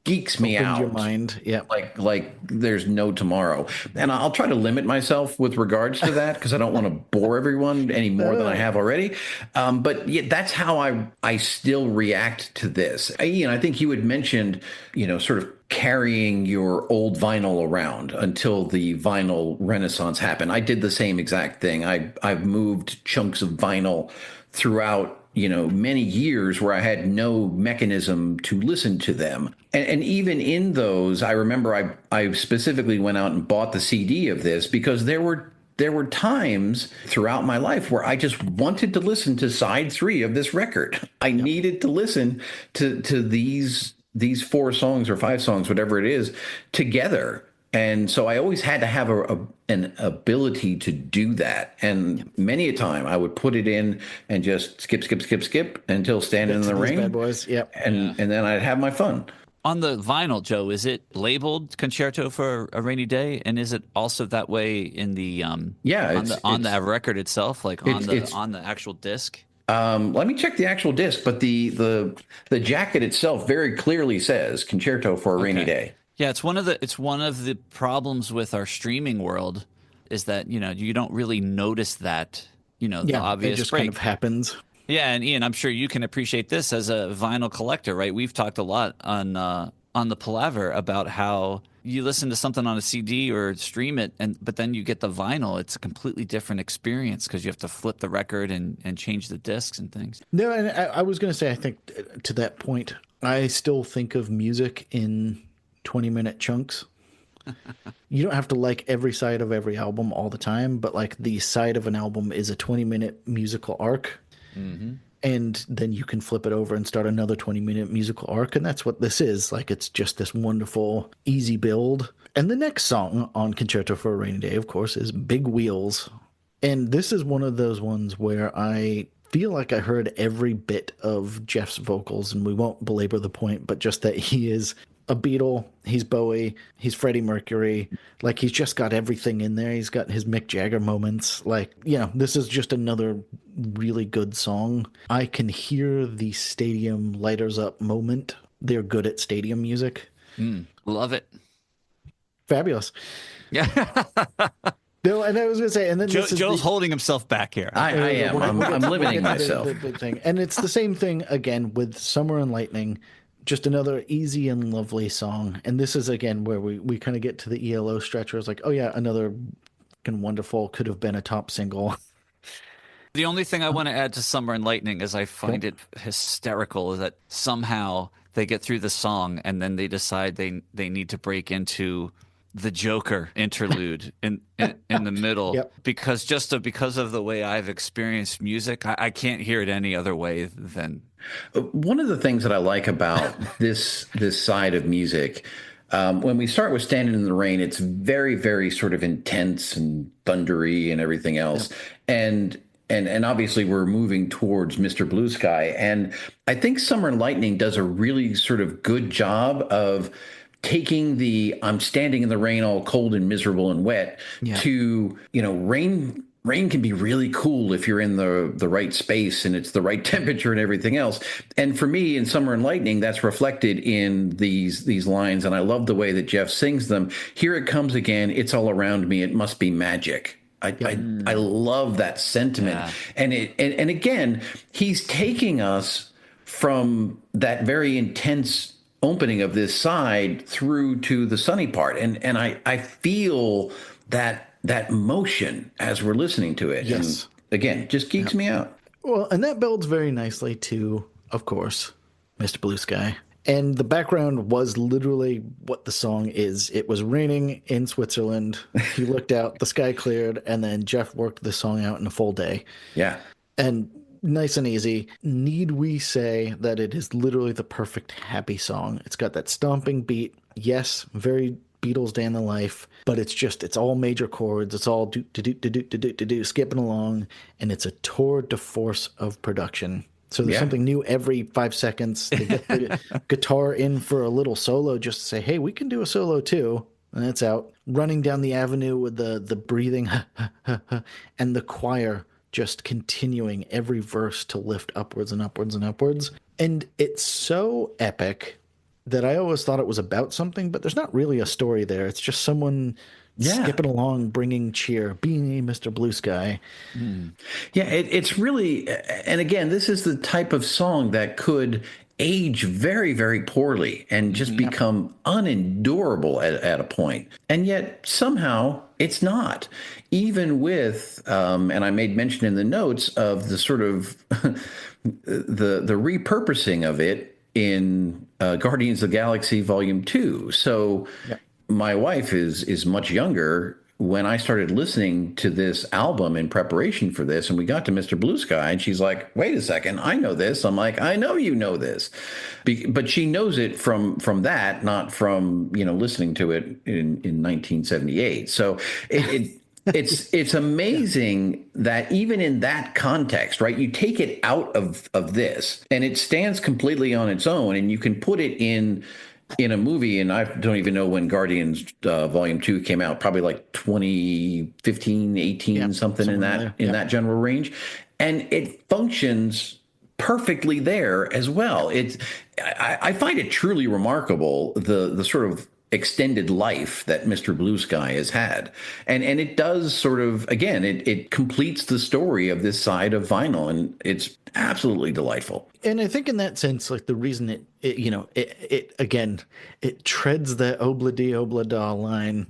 geeks me Opened your out mind. Yeah. like there's no tomorrow. And I'll try to limit myself with regards to that because I don't want to bore everyone any more than I have already. But yeah, that's how I still react to this. I think you had mentioned, sort of carrying your old vinyl around until the vinyl renaissance happened. I did the same exact thing. I've moved chunks of vinyl throughout many years where I had no mechanism to listen to them. And even in those, I remember I specifically went out and bought the CD of this because there were times throughout my life where I just wanted to listen to side 3 of this record. I needed to listen to these 4 songs or 5 songs, whatever it is, together. And so I always had to have an ability to do that. And many a time I would put it in and just skip until Standing in the Rain. Bad boys. Yep. And then I'd have my fun. On the vinyl, Joe, is it labeled Concerto for a Rainy Day, and is it also that way in the on the record itself, like on the actual disc? Let me check the actual disc, but the jacket itself very clearly says Concerto for a Rainy Day. Yeah, it's one of the problems with our streaming world is that you don't really notice that the obvious it just break. kind of happens. Yeah, and Ian, I'm sure you can appreciate this as a vinyl collector, right? We've talked a lot on the Palaver about how you listen to something on a CD or stream it, but then you get the vinyl. It's a completely different experience because you have to flip the record and change the discs and things. No, and I was going to say, I think to that point, I still think of music in 20-minute chunks. You don't have to like every side of every album all the time, but like the side of an album is a 20-minute musical arc. Mm-hmm. And then you can flip it over and start another 20-minute musical arc. And that's what this is. Like, it's just this wonderful, easy build. And the next song on Concerto for a Rainy Day, of course, is Big Wheels. And this is one of those ones where I feel like I heard every bit of Jeff's vocals, and we won't belabor the point, but just that he is a Beatle, he's Bowie, he's Freddie Mercury. Like, he's just got everything in there. He's got his Mick Jagger moments. Like, this is just another really good song. I can hear the stadium lighters up moment. They're good at stadium music. Love it. Fabulous. Yeah. No, and I was going to say, and then Joe's holding himself back here. I am. I'm limiting myself. The thing. And it's the same thing again with Summer and Lightning. Just another easy and lovely song. And this is, again, where we kind of get to the ELO stretch where it's like, oh, yeah, another fucking wonderful, could have been a top single. The only thing I want to add to Summer and Lightning is I find it hysterical that somehow they get through the song and then they decide they need to break into the Joker interlude in the middle. Yep. Because of the way I've experienced music, I can't hear it any other way than. One of the things that I like about this side of music, when we start with Standing in the Rain, it's very, very sort of intense and thundery and everything else. Yep. And obviously we're moving towards Mr. Blue Sky. And I think Summer and Lightning does a really sort of good job of taking the I'm standing in the rain all cold and miserable and wet to, rain can be really cool if you're in the right space and it's the right temperature and everything else. And for me, in Summer and Lightning, that's reflected in these lines. And I love the way that Jeff sings them. Here it comes again. It's all around me. It must be magic. I love that sentiment. Yeah. And again, he's taking us from that very intense opening of this side through to the sunny part. And I feel that motion as we're listening to it. Yes. And again, just geeks me out. Well, and that builds very nicely to, of course, Mr. Blue Sky. And the background was literally what the song is. It was raining in Switzerland. He looked out, the sky cleared, and then Jeff worked the song out in a full day. Yeah. And nice and easy. Need we say that it is literally the perfect happy song? It's got that stomping beat. Yes, very Beatles Day in the Life, but it's all major chords. It's all do skipping along, and it's a tour de force of production. So there's Yeah. something new every 5 seconds. They get the guitar in for a little solo just to say, hey, we can do a solo too. And it's out running down the avenue with the breathing and the choir just continuing every verse to lift upwards and upwards and upwards. And it's so epic that I always thought it was about something, but there's not really a story there. It's just someone Yeah. skipping along, bringing cheer, being a Mr. Blue Sky. Yeah, it's really, and again, this is the type of song that could age very, very poorly and just become unendurable at a point. And yet somehow it's not. Even with, and I made mention in the notes of the sort of the repurposing of it in Guardians of the Galaxy Volume 2. So Yeah. my wife is much younger when I started listening to this album in preparation for this, and we got to Mr. Blue Sky, and she's like, wait a second, I know this. I'm like, I know you know this. But she knows it from that, not from, listening to it in 1978. So it's amazing that even in that context, right, you take it out of this and it stands completely on its own, and you can put it in a movie, and I don't even know when Guardians Volume 2 came out, probably like 2015, 18, Yeah, something in somewhere that there. general range. And it functions perfectly there as well. I find it truly remarkable, the sort of extended life that Mr. Blue Sky has had. And it does sort of, again, it completes the story of this side of vinyl, and it's absolutely delightful. And I think in that sense, like the reason it again, it treads the obla da line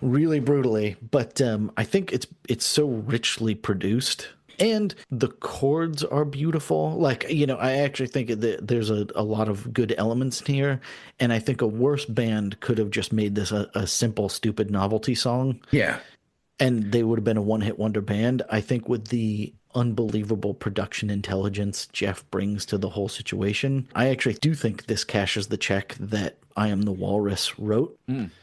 really brutally, but I think it's so richly produced. And the chords are beautiful. Like, I actually think that there's a lot of good elements here. And I think a worse band could have just made this a simple, stupid novelty song, Yeah. and they would have been a one-hit wonder band. I think with the unbelievable production intelligence Jeff brings to the whole situation, I actually do think this cashes the check that I Am the Walrus wrote,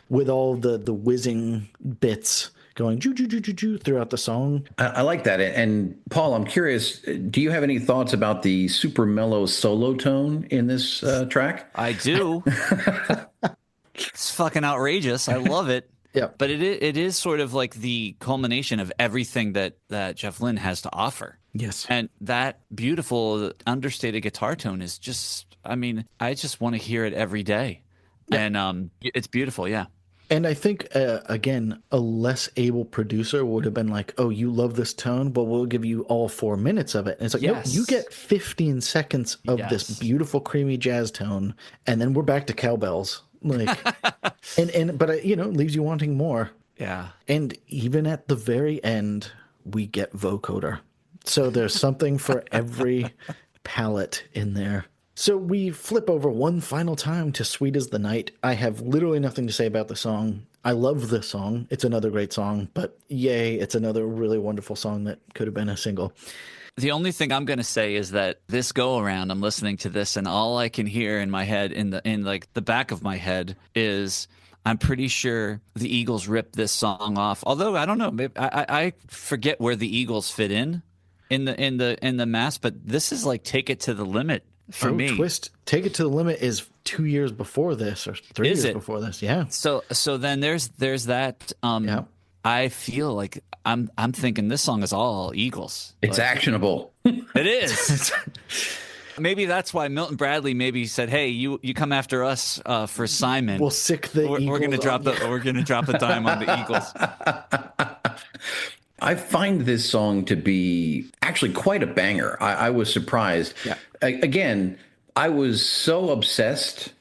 with all the whizzing bits going choo choo choo choo choo throughout the song. I like that. And Paul, I'm curious, do you have any thoughts about the super mellow solo tone in this track? I do. It's fucking outrageous. I love it. Yeah. But it is sort of like the culmination of everything that Jeff Lynne has to offer. Yes. And that beautiful understated guitar tone is just, I mean, I just want to hear it every day. Yeah. And it's beautiful, yeah. And I think, again, a less able producer would have been like, oh, you love this tone, but we'll give you all 4 minutes of it. And it's like, Yes. no, you get 15 seconds of this Yes. beautiful, creamy jazz tone, and then we're back to cowbells. Like, but it leaves you wanting more. Yeah. And even at the very end, we get vocoder. So there's something for every palette in there. So we flip over one final time to Sweet as the Night. I have literally nothing to say about the song. I love this song. It's another great song, but yay, it's another really wonderful song that could have been a single. The only thing I'm going to say is that this go around, I'm listening to this, and all I can hear in my head, in like the back of my head, is I'm pretty sure the Eagles ripped this song off. Although I don't know, maybe, I forget where the Eagles fit in the mass, but this is like Take It to the Limit for me. Twist, Take It to the Limit is 2 years before this, or 3 Is years it? before this. Yeah. So then there's that. Yeah. I feel like I'm thinking this song is all Eagles. It's actionable. It is. Maybe that's why Milton Bradley maybe said, "Hey, you come after us for Simon. We'll sick the we're Eagles going to drop on you." we're going to drop a dime on the Eagles." I find this song to be actually quite a banger. I was surprised. Yeah. Again, I was so obsessed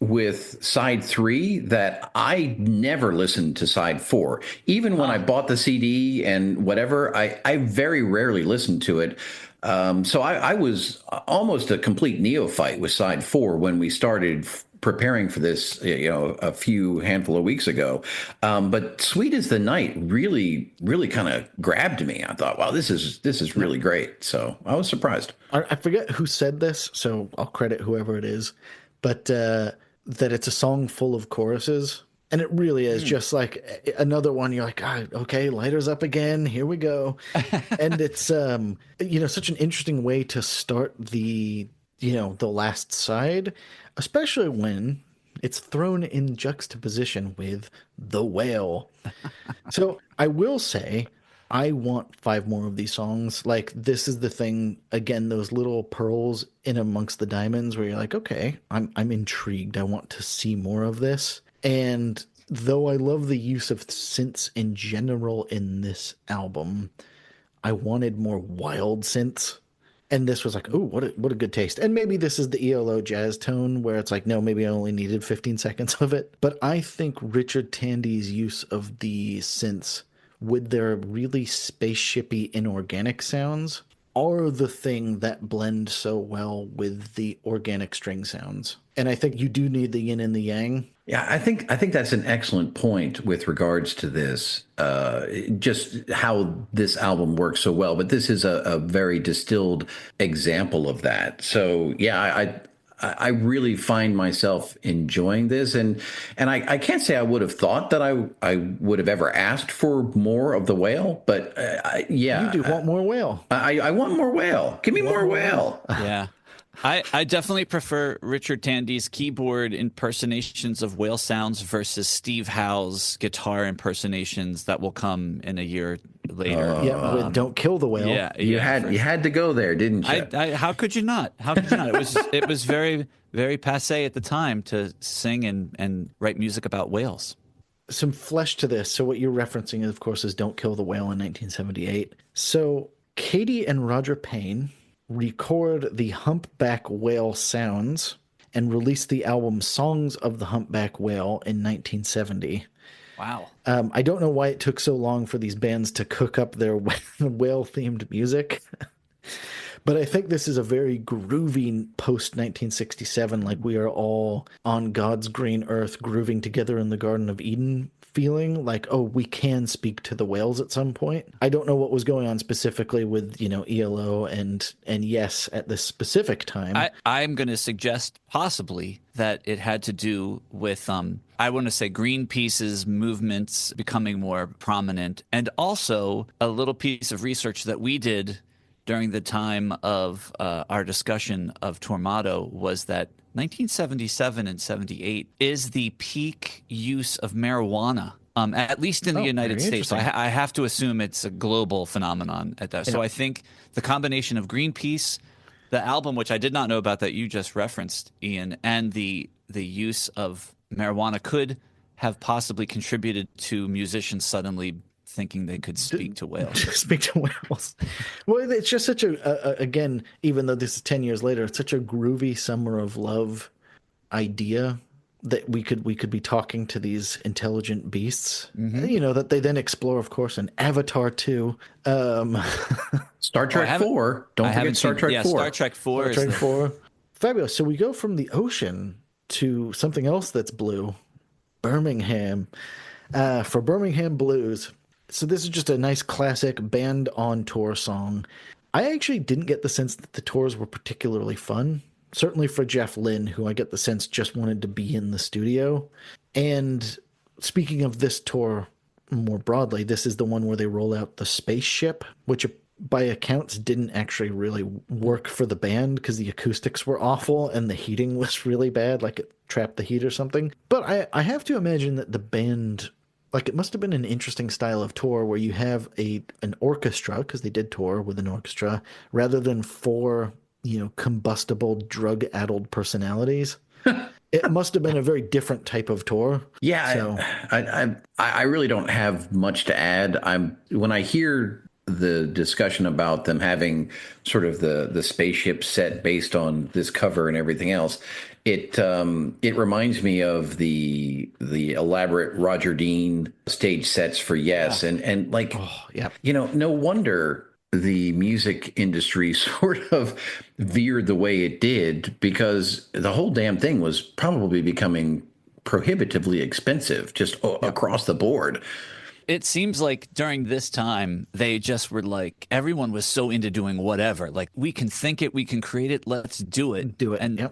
with side 3 that I never listened to side 4. Even when I bought the CD and whatever, I very rarely listened to it. So I was almost a complete neophyte with side 4 when we started preparing for this, a few handful of weeks ago. But Sweet as the Night really, really kind of grabbed me. I thought, wow, this is really great. So I was surprised. I forget who said this, so I'll credit whoever it is, but that it's a song full of choruses. And it really is just like another one. You're like, ah, okay, lighter's up again. Here we go. And it's, such an interesting way to start the last side, especially when it's thrown in juxtaposition with the whale. So I will say, I want five more of these songs. Like, this is the thing, again, those little pearls in amongst the diamonds where you're like, okay, I'm intrigued. I want to see more of this. And though I love the use of synths in general in this album, I wanted more wild synths. And this was like, oh, what a good taste. And maybe this is the ELO jazz tone where it's like, no, maybe I only needed 15 seconds of it. But I think Richard Tandy's use of the synths with their really spaceshipy inorganic sounds are the thing that blend so well with the organic string sounds. And I think you do need the yin and the yang. Yeah, I think that's an excellent point with regards to this, just how this album works so well. But this is a very distilled example of that. So yeah, I really find myself enjoying this, and I can't say I would have thought that I would have ever asked for more of the whale, but yeah, You do want more whale. I want more whale. Give me more whale. Yeah. I definitely prefer Richard Tandy's keyboard impersonations of whale sounds versus Steve Howe's guitar impersonations that will come in a year later. Yeah, with Don't Kill the Whale. Yeah, You had to go there, didn't you? how could you not? How could you not? It was very, very passé at the time to sing and write music about whales. Some flesh to this. So what you're referencing, of course, is Don't Kill the Whale in 1978. So Katie and Roger Payne record the humpback whale sounds and release the album Songs of the Humpback Whale in 1970. Wow. I don't know why it took so long for these bands to cook up their whale-themed music. But I think this is a very groovy post 1967, like we are all on God's green earth grooving together in the Garden of Eden feeling, like, oh, we can speak to the whales at some point. I don't know what was going on specifically with, ELO and Yes at this specific time. I'm going to suggest possibly that it had to do with, I want to say Greenpeace's movements becoming more prominent, and also a little piece of research that we did during the time of our discussion of Tormato was that 1977 and 78 is the peak use of marijuana, at least in the United States. So I have to assume it's a global phenomenon at that. So I think the combination of Greenpeace, the album, which I did not know about that you just referenced, Ian, and the use of marijuana could have possibly contributed to musicians suddenly thinking they could speak to whales. Speak to whales. Well, it's just such again, even though this is 10 years later, it's such a groovy summer of love idea that we could be talking to these intelligent beasts, that they then explore, of course, in Avatar 2. Star Trek 4. Don't forget Star Trek 4. Star Trek 4. Star Trek 4. Fabulous. So we go from the ocean to something else that's blue, Birmingham. For Birmingham Blues. So this is just a nice classic band on tour song. I actually didn't get the sense that the tours were particularly fun. Certainly for Jeff Lynne, who I get the sense just wanted to be in the studio. And speaking of this tour more broadly, this is the one where they roll out the spaceship, which by accounts didn't actually really work for the band because the acoustics were awful and the heating was really bad, like it trapped the heat or something. But I have to imagine that the band, like, it must have been an interesting style of tour where you have an orchestra, because they did tour with an orchestra, rather than four, combustible, drug-addled personalities. It must have been a very different type of tour. Yeah, so. I really don't have much to add. When I hear the discussion about them having sort of the spaceship set based on this cover and everything else, it reminds me of the elaborate Roger Dean stage sets for Yes, and like, no wonder the music industry sort of veered the way it did, because the whole damn thing was probably becoming prohibitively expensive just across the board. It seems like during this time, they just were like, everyone was so into doing whatever. Like, we can think it, we can create it, let's do it. Do it. And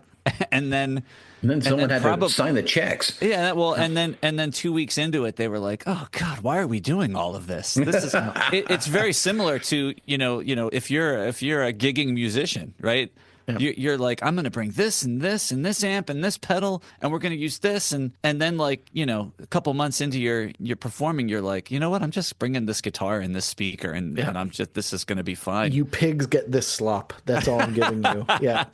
and then And then and someone then had to probably sign the checks. yeah, well, and then 2 weeks into it, they were like, "Oh God, why are we doing all of this? This is it's very similar to if you're a gigging musician, right? Yeah. You're like, I'm going to bring this and this and this amp and this pedal, and we're going to use this, and then like a couple months into your performing, you're like, you know what? I'm just bringing this guitar and this speaker, and I'm just this is going to be fine. You pigs get this slop. That's all I'm giving you. Yeah.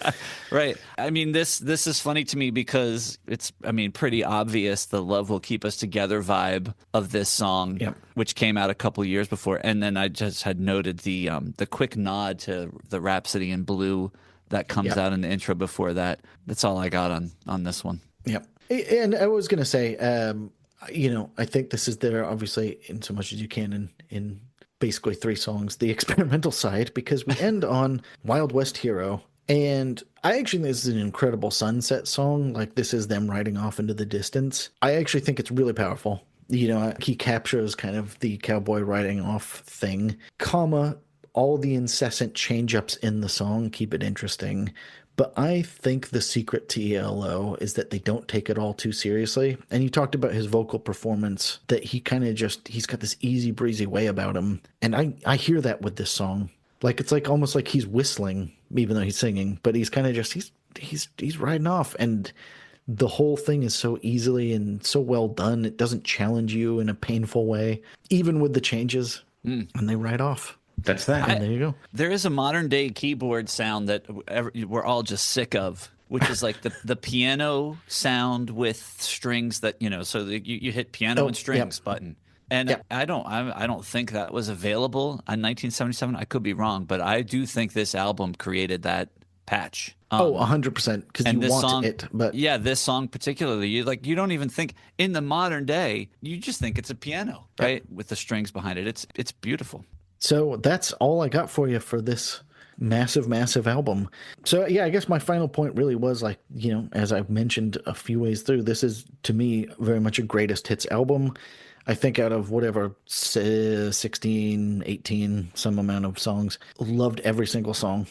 Right. I mean, this is funny to me because it's, I mean, pretty obvious the "Love Will Keep Us Together" vibe of this song, Yep. which came out a couple years before, and then I just had noted the quick nod to the Rhapsody in Blue that comes out in the intro before that. That's all I got on this one. Yep. And I was going to say, I think this is there, obviously, in so much as you can in basically 3 songs, the experimental side, because we end on Wild West Hero. And I actually think this is an incredible sunset song. Like, this is them riding off into the distance. I actually think it's really powerful. He captures kind of the cowboy riding off thing, all the incessant change-ups in the song keep it interesting. But I think the secret to ELO is that they don't take it all too seriously. And you talked about his vocal performance, that he kind of he's got this easy breezy way about him. And I hear that with this song. Like, it's like almost like he's whistling, even though he's singing, but he's kind of just, he's riding off. And the whole thing is so easily and so well done. It doesn't challenge you in a painful way, even with the changes, and they ride off. That's that. And there you go. There is a modern day keyboard sound that we're all just sick of, which is like the piano sound with strings that, so you hit piano and strings button. And I don't think that was available in 1977. I could be wrong, but I do think this album created that patch. 100%, because you want it. But yeah, this song particularly, you don't even think in the modern day, you just think it's a piano, right, with the strings behind it. It's beautiful. So that's all I got for you for this massive, massive album. So yeah, I guess my final point really was like, as I've mentioned a few ways through, this is to me very much a greatest hits album. I think out of whatever 16, 18, some amount of songs, loved every single song.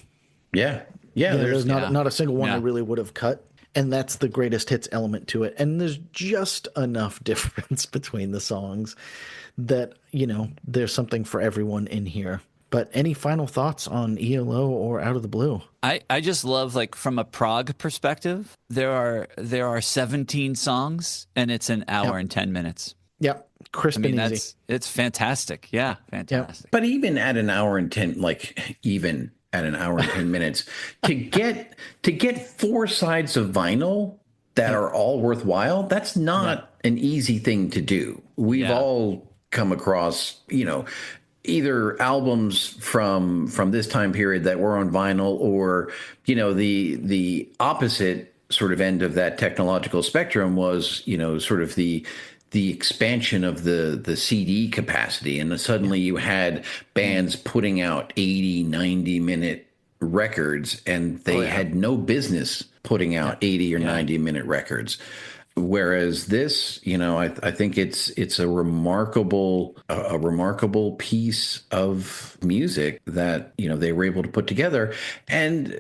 Yeah. There's not a single one I really would have cut. And that's the greatest hits element to it. And there's just enough difference between the songs that, there's something for everyone in here. But any final thoughts on ELO or Out of the Blue? I just love, like, from a prog perspective, there are 17 songs and it's an hour and 10 minutes. Yep. Crisp and easy. It's fantastic. Yeah, fantastic. But even at an hour and 10, even at an hour and 10 minutes, to get 4 sides of vinyl that are all worthwhile, that's not an easy thing to do. We've all come across, either albums from this time period that were on vinyl, or, the opposite sort of end of that technological spectrum was, sort of the expansion of the CD capacity. And suddenly you had bands putting out 80, 90-minute records, and they had no business putting out 80 or 90-minute records. Whereas this, I think it's a remarkable piece of music that, they were able to put together. And,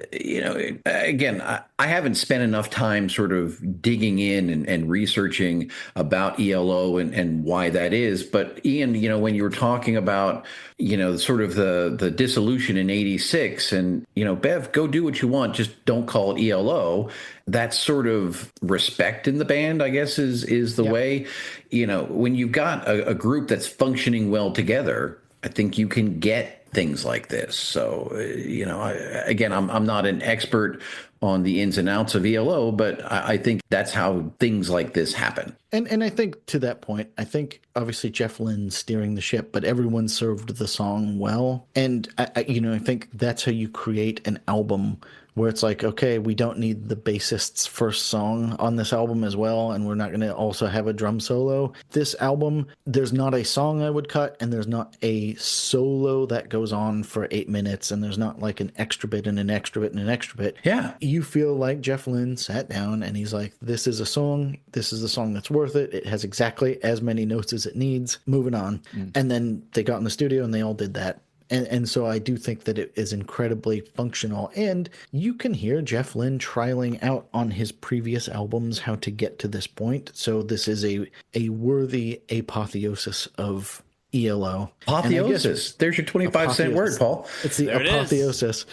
again, I haven't spent enough time sort of digging in and researching about ELO and why that is. But Ian, when you were talking about, sort of the dissolution in 86 and, Bev, go do what you want, just don't call it ELO. That sort of respect in the band, I guess, is the way, when you've got a group that's functioning well together, I think you can get things like this. So, I'm not an expert on the ins and outs of ELO, but I think that's how things like this happen. And I think to that point, I think obviously Jeff Lynne's steering the ship, but everyone served the song well. And I think that's how you create an album where it's like, okay, we don't need the bassist's first song on this album as well, and we're not going to also have a drum solo. This album, there's not a song I would cut, and there's not a solo that goes on for 8 minutes, and there's not like an extra bit and an extra bit and an extra bit. Yeah. You feel like Jeff Lynne sat down and he's like, this is a song that's worth it. It has exactly as many notes as it needs. Moving on. And then they got in the studio and they all did that. And so I do think that it is incredibly functional. And you can hear Jeff Lynne trialing out on his previous albums how to get to this point. So this is a worthy apotheosis of ELO. And I guess Apotheosis. There's your 25-cent word, Paul. it's the There it is. apotheosis.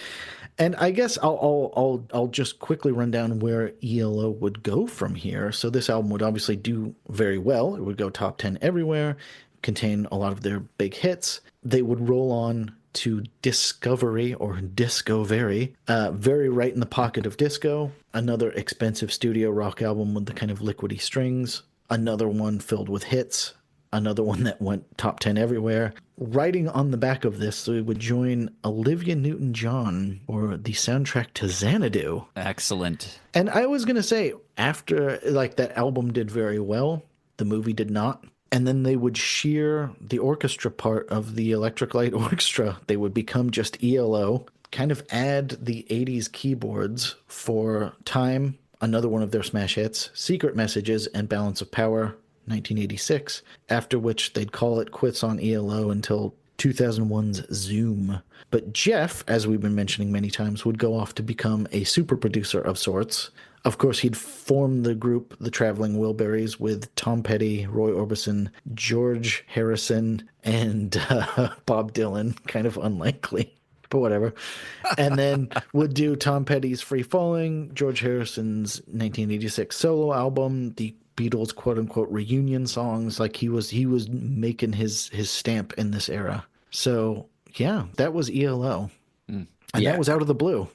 And I guess I'll just quickly run down where ELO would go from here. So this album would obviously do very well. It would go top 10 everywhere, contain a lot of their big hits. They would roll on to Discovery or Disco Very right in the pocket of disco. Another expensive studio rock album with the kind of liquidy strings. Another one filled with hits. Another one that went top 10 everywhere. Writing on the back of this, we would join Olivia Newton-John for the soundtrack to Xanadu. Excellent. And I was going to say, after like that album did very well, the movie did not. And then they would shear the orchestra part of the Electric Light Orchestra. They would become just ELO, kind of add the 80s keyboards for Time, another one of their smash hits, Secret Messages, and Balance of Power, 1986, after which they'd call it quits on ELO until 2001's Zoom. But Jeff, as we've been mentioning many times, would go off to become a super producer of sorts. Of course, he'd form the group, the Traveling Wilburys, with Tom Petty, Roy Orbison, George Harrison, and Bob Dylan. Kind of unlikely, but whatever. And then would do Tom Petty's Free Falling, George Harrison's 1986 solo album, the Beatles quote-unquote reunion songs. Like he was making his stamp in this era. So yeah, that was ELO. And that was out of the blue.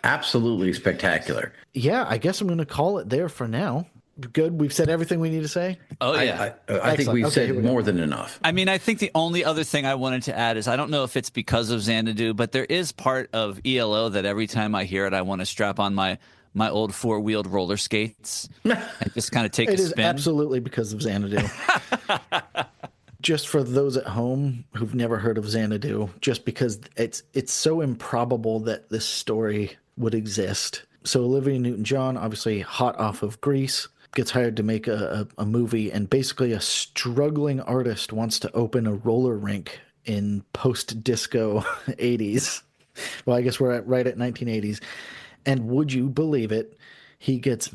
Absolutely spectacular. Yeah, I guess I'm going to call it there for now. Good. We've said everything we need to say. Oh, yeah. I think we've said more than enough. I mean, I think the only other thing I wanted to add is I don't know if it's because of Xanadu, but there is part of ELO that every time I hear it, I want to strap on my old four-wheeled roller skates and just kind of take a spin. It is absolutely because of Xanadu. Just for those at home who've never heard of Xanadu, just because it's so improbable that this story would exist. So Olivia Newton-John, obviously hot off of Grease, gets hired to make a movie, and basically a struggling artist wants to open a roller rink in post-disco 80s. Well, I guess we're right at 1980s. And would you believe it, he gets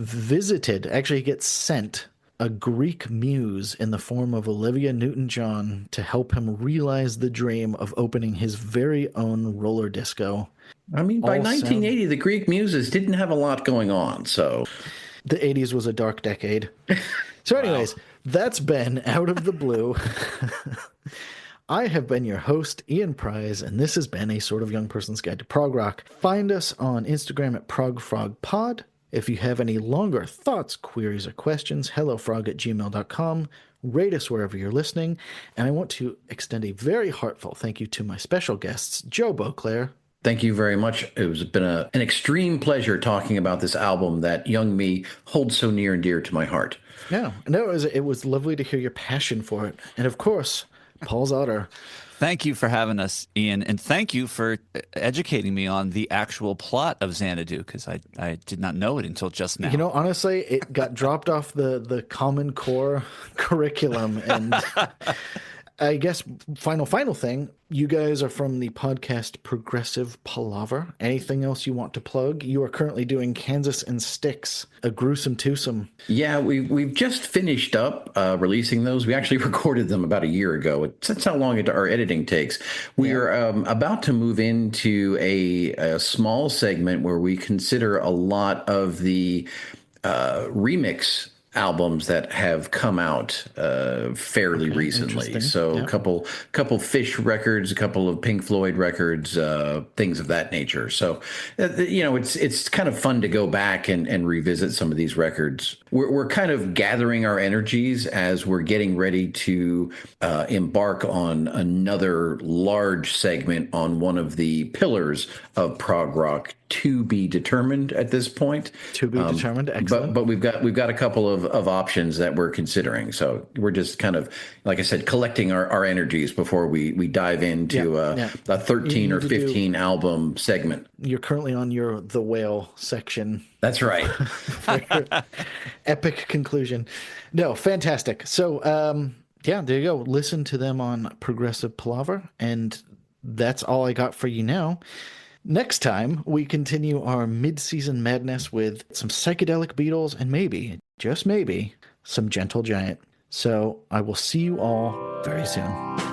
sent a Greek muse in the form of Olivia Newton-John to help him realize the dream of opening his very own roller disco. I mean, by 1980, the Greek muses didn't have a lot going on, so... The 80s was a dark decade. So anyways, That's been Out of the Blue. I have been your host, Ian Prize, and this has been a Sort of Young Person's Guide to Prog Rock. Find us on Instagram at ProgFrogPod. If you have any longer thoughts, queries, or questions, hellofrog@gmail.com. Rate us wherever you're listening. And I want to extend a very heartfelt thank you to my special guests, Joe Beauclair. Thank you very much. It's been an extreme pleasure talking about this album that young me holds so near and dear to my heart. Yeah, no, it was lovely to hear your passion for it. And of course, Paul Zotter. Thank you for having us, Ian, and thank you for educating me on the actual plot of Xanadu, because I did not know it until just now. You know, honestly, it got dropped off the Common Core curriculum, and I guess final thing, you guys are from the podcast Progressive Palaver. Anything else you want to plug? You are currently doing Kansas and Sticks, a gruesome twosome. Yeah, we've just finished up releasing those. We actually recorded them about a year ago. That's how long our editing takes. We are about to move into a small segment where we consider a lot of the remix albums that have come out fairly recently. So a couple Fish records, a couple of Pink Floyd records, things of that nature. So it's kind of fun to go back and revisit some of these records. We're kind of gathering our energies as we're getting ready to embark on another large segment on one of the pillars of prog rock, to be determined at this point. To be determined, excellent. But we've got a couple of options that we're considering. So we're just kind of, like I said, collecting our energies before we dive into a 13 or 15 album segment. You're currently on The Whale section. That's right. Epic conclusion. No, fantastic. So, there you go. Listen to them on Progressive Palaver, and that's all I got for you now. Next time, we continue our mid-season madness with some psychedelic Beatles and maybe, just maybe, some Gentle Giant. So I will see you all very soon.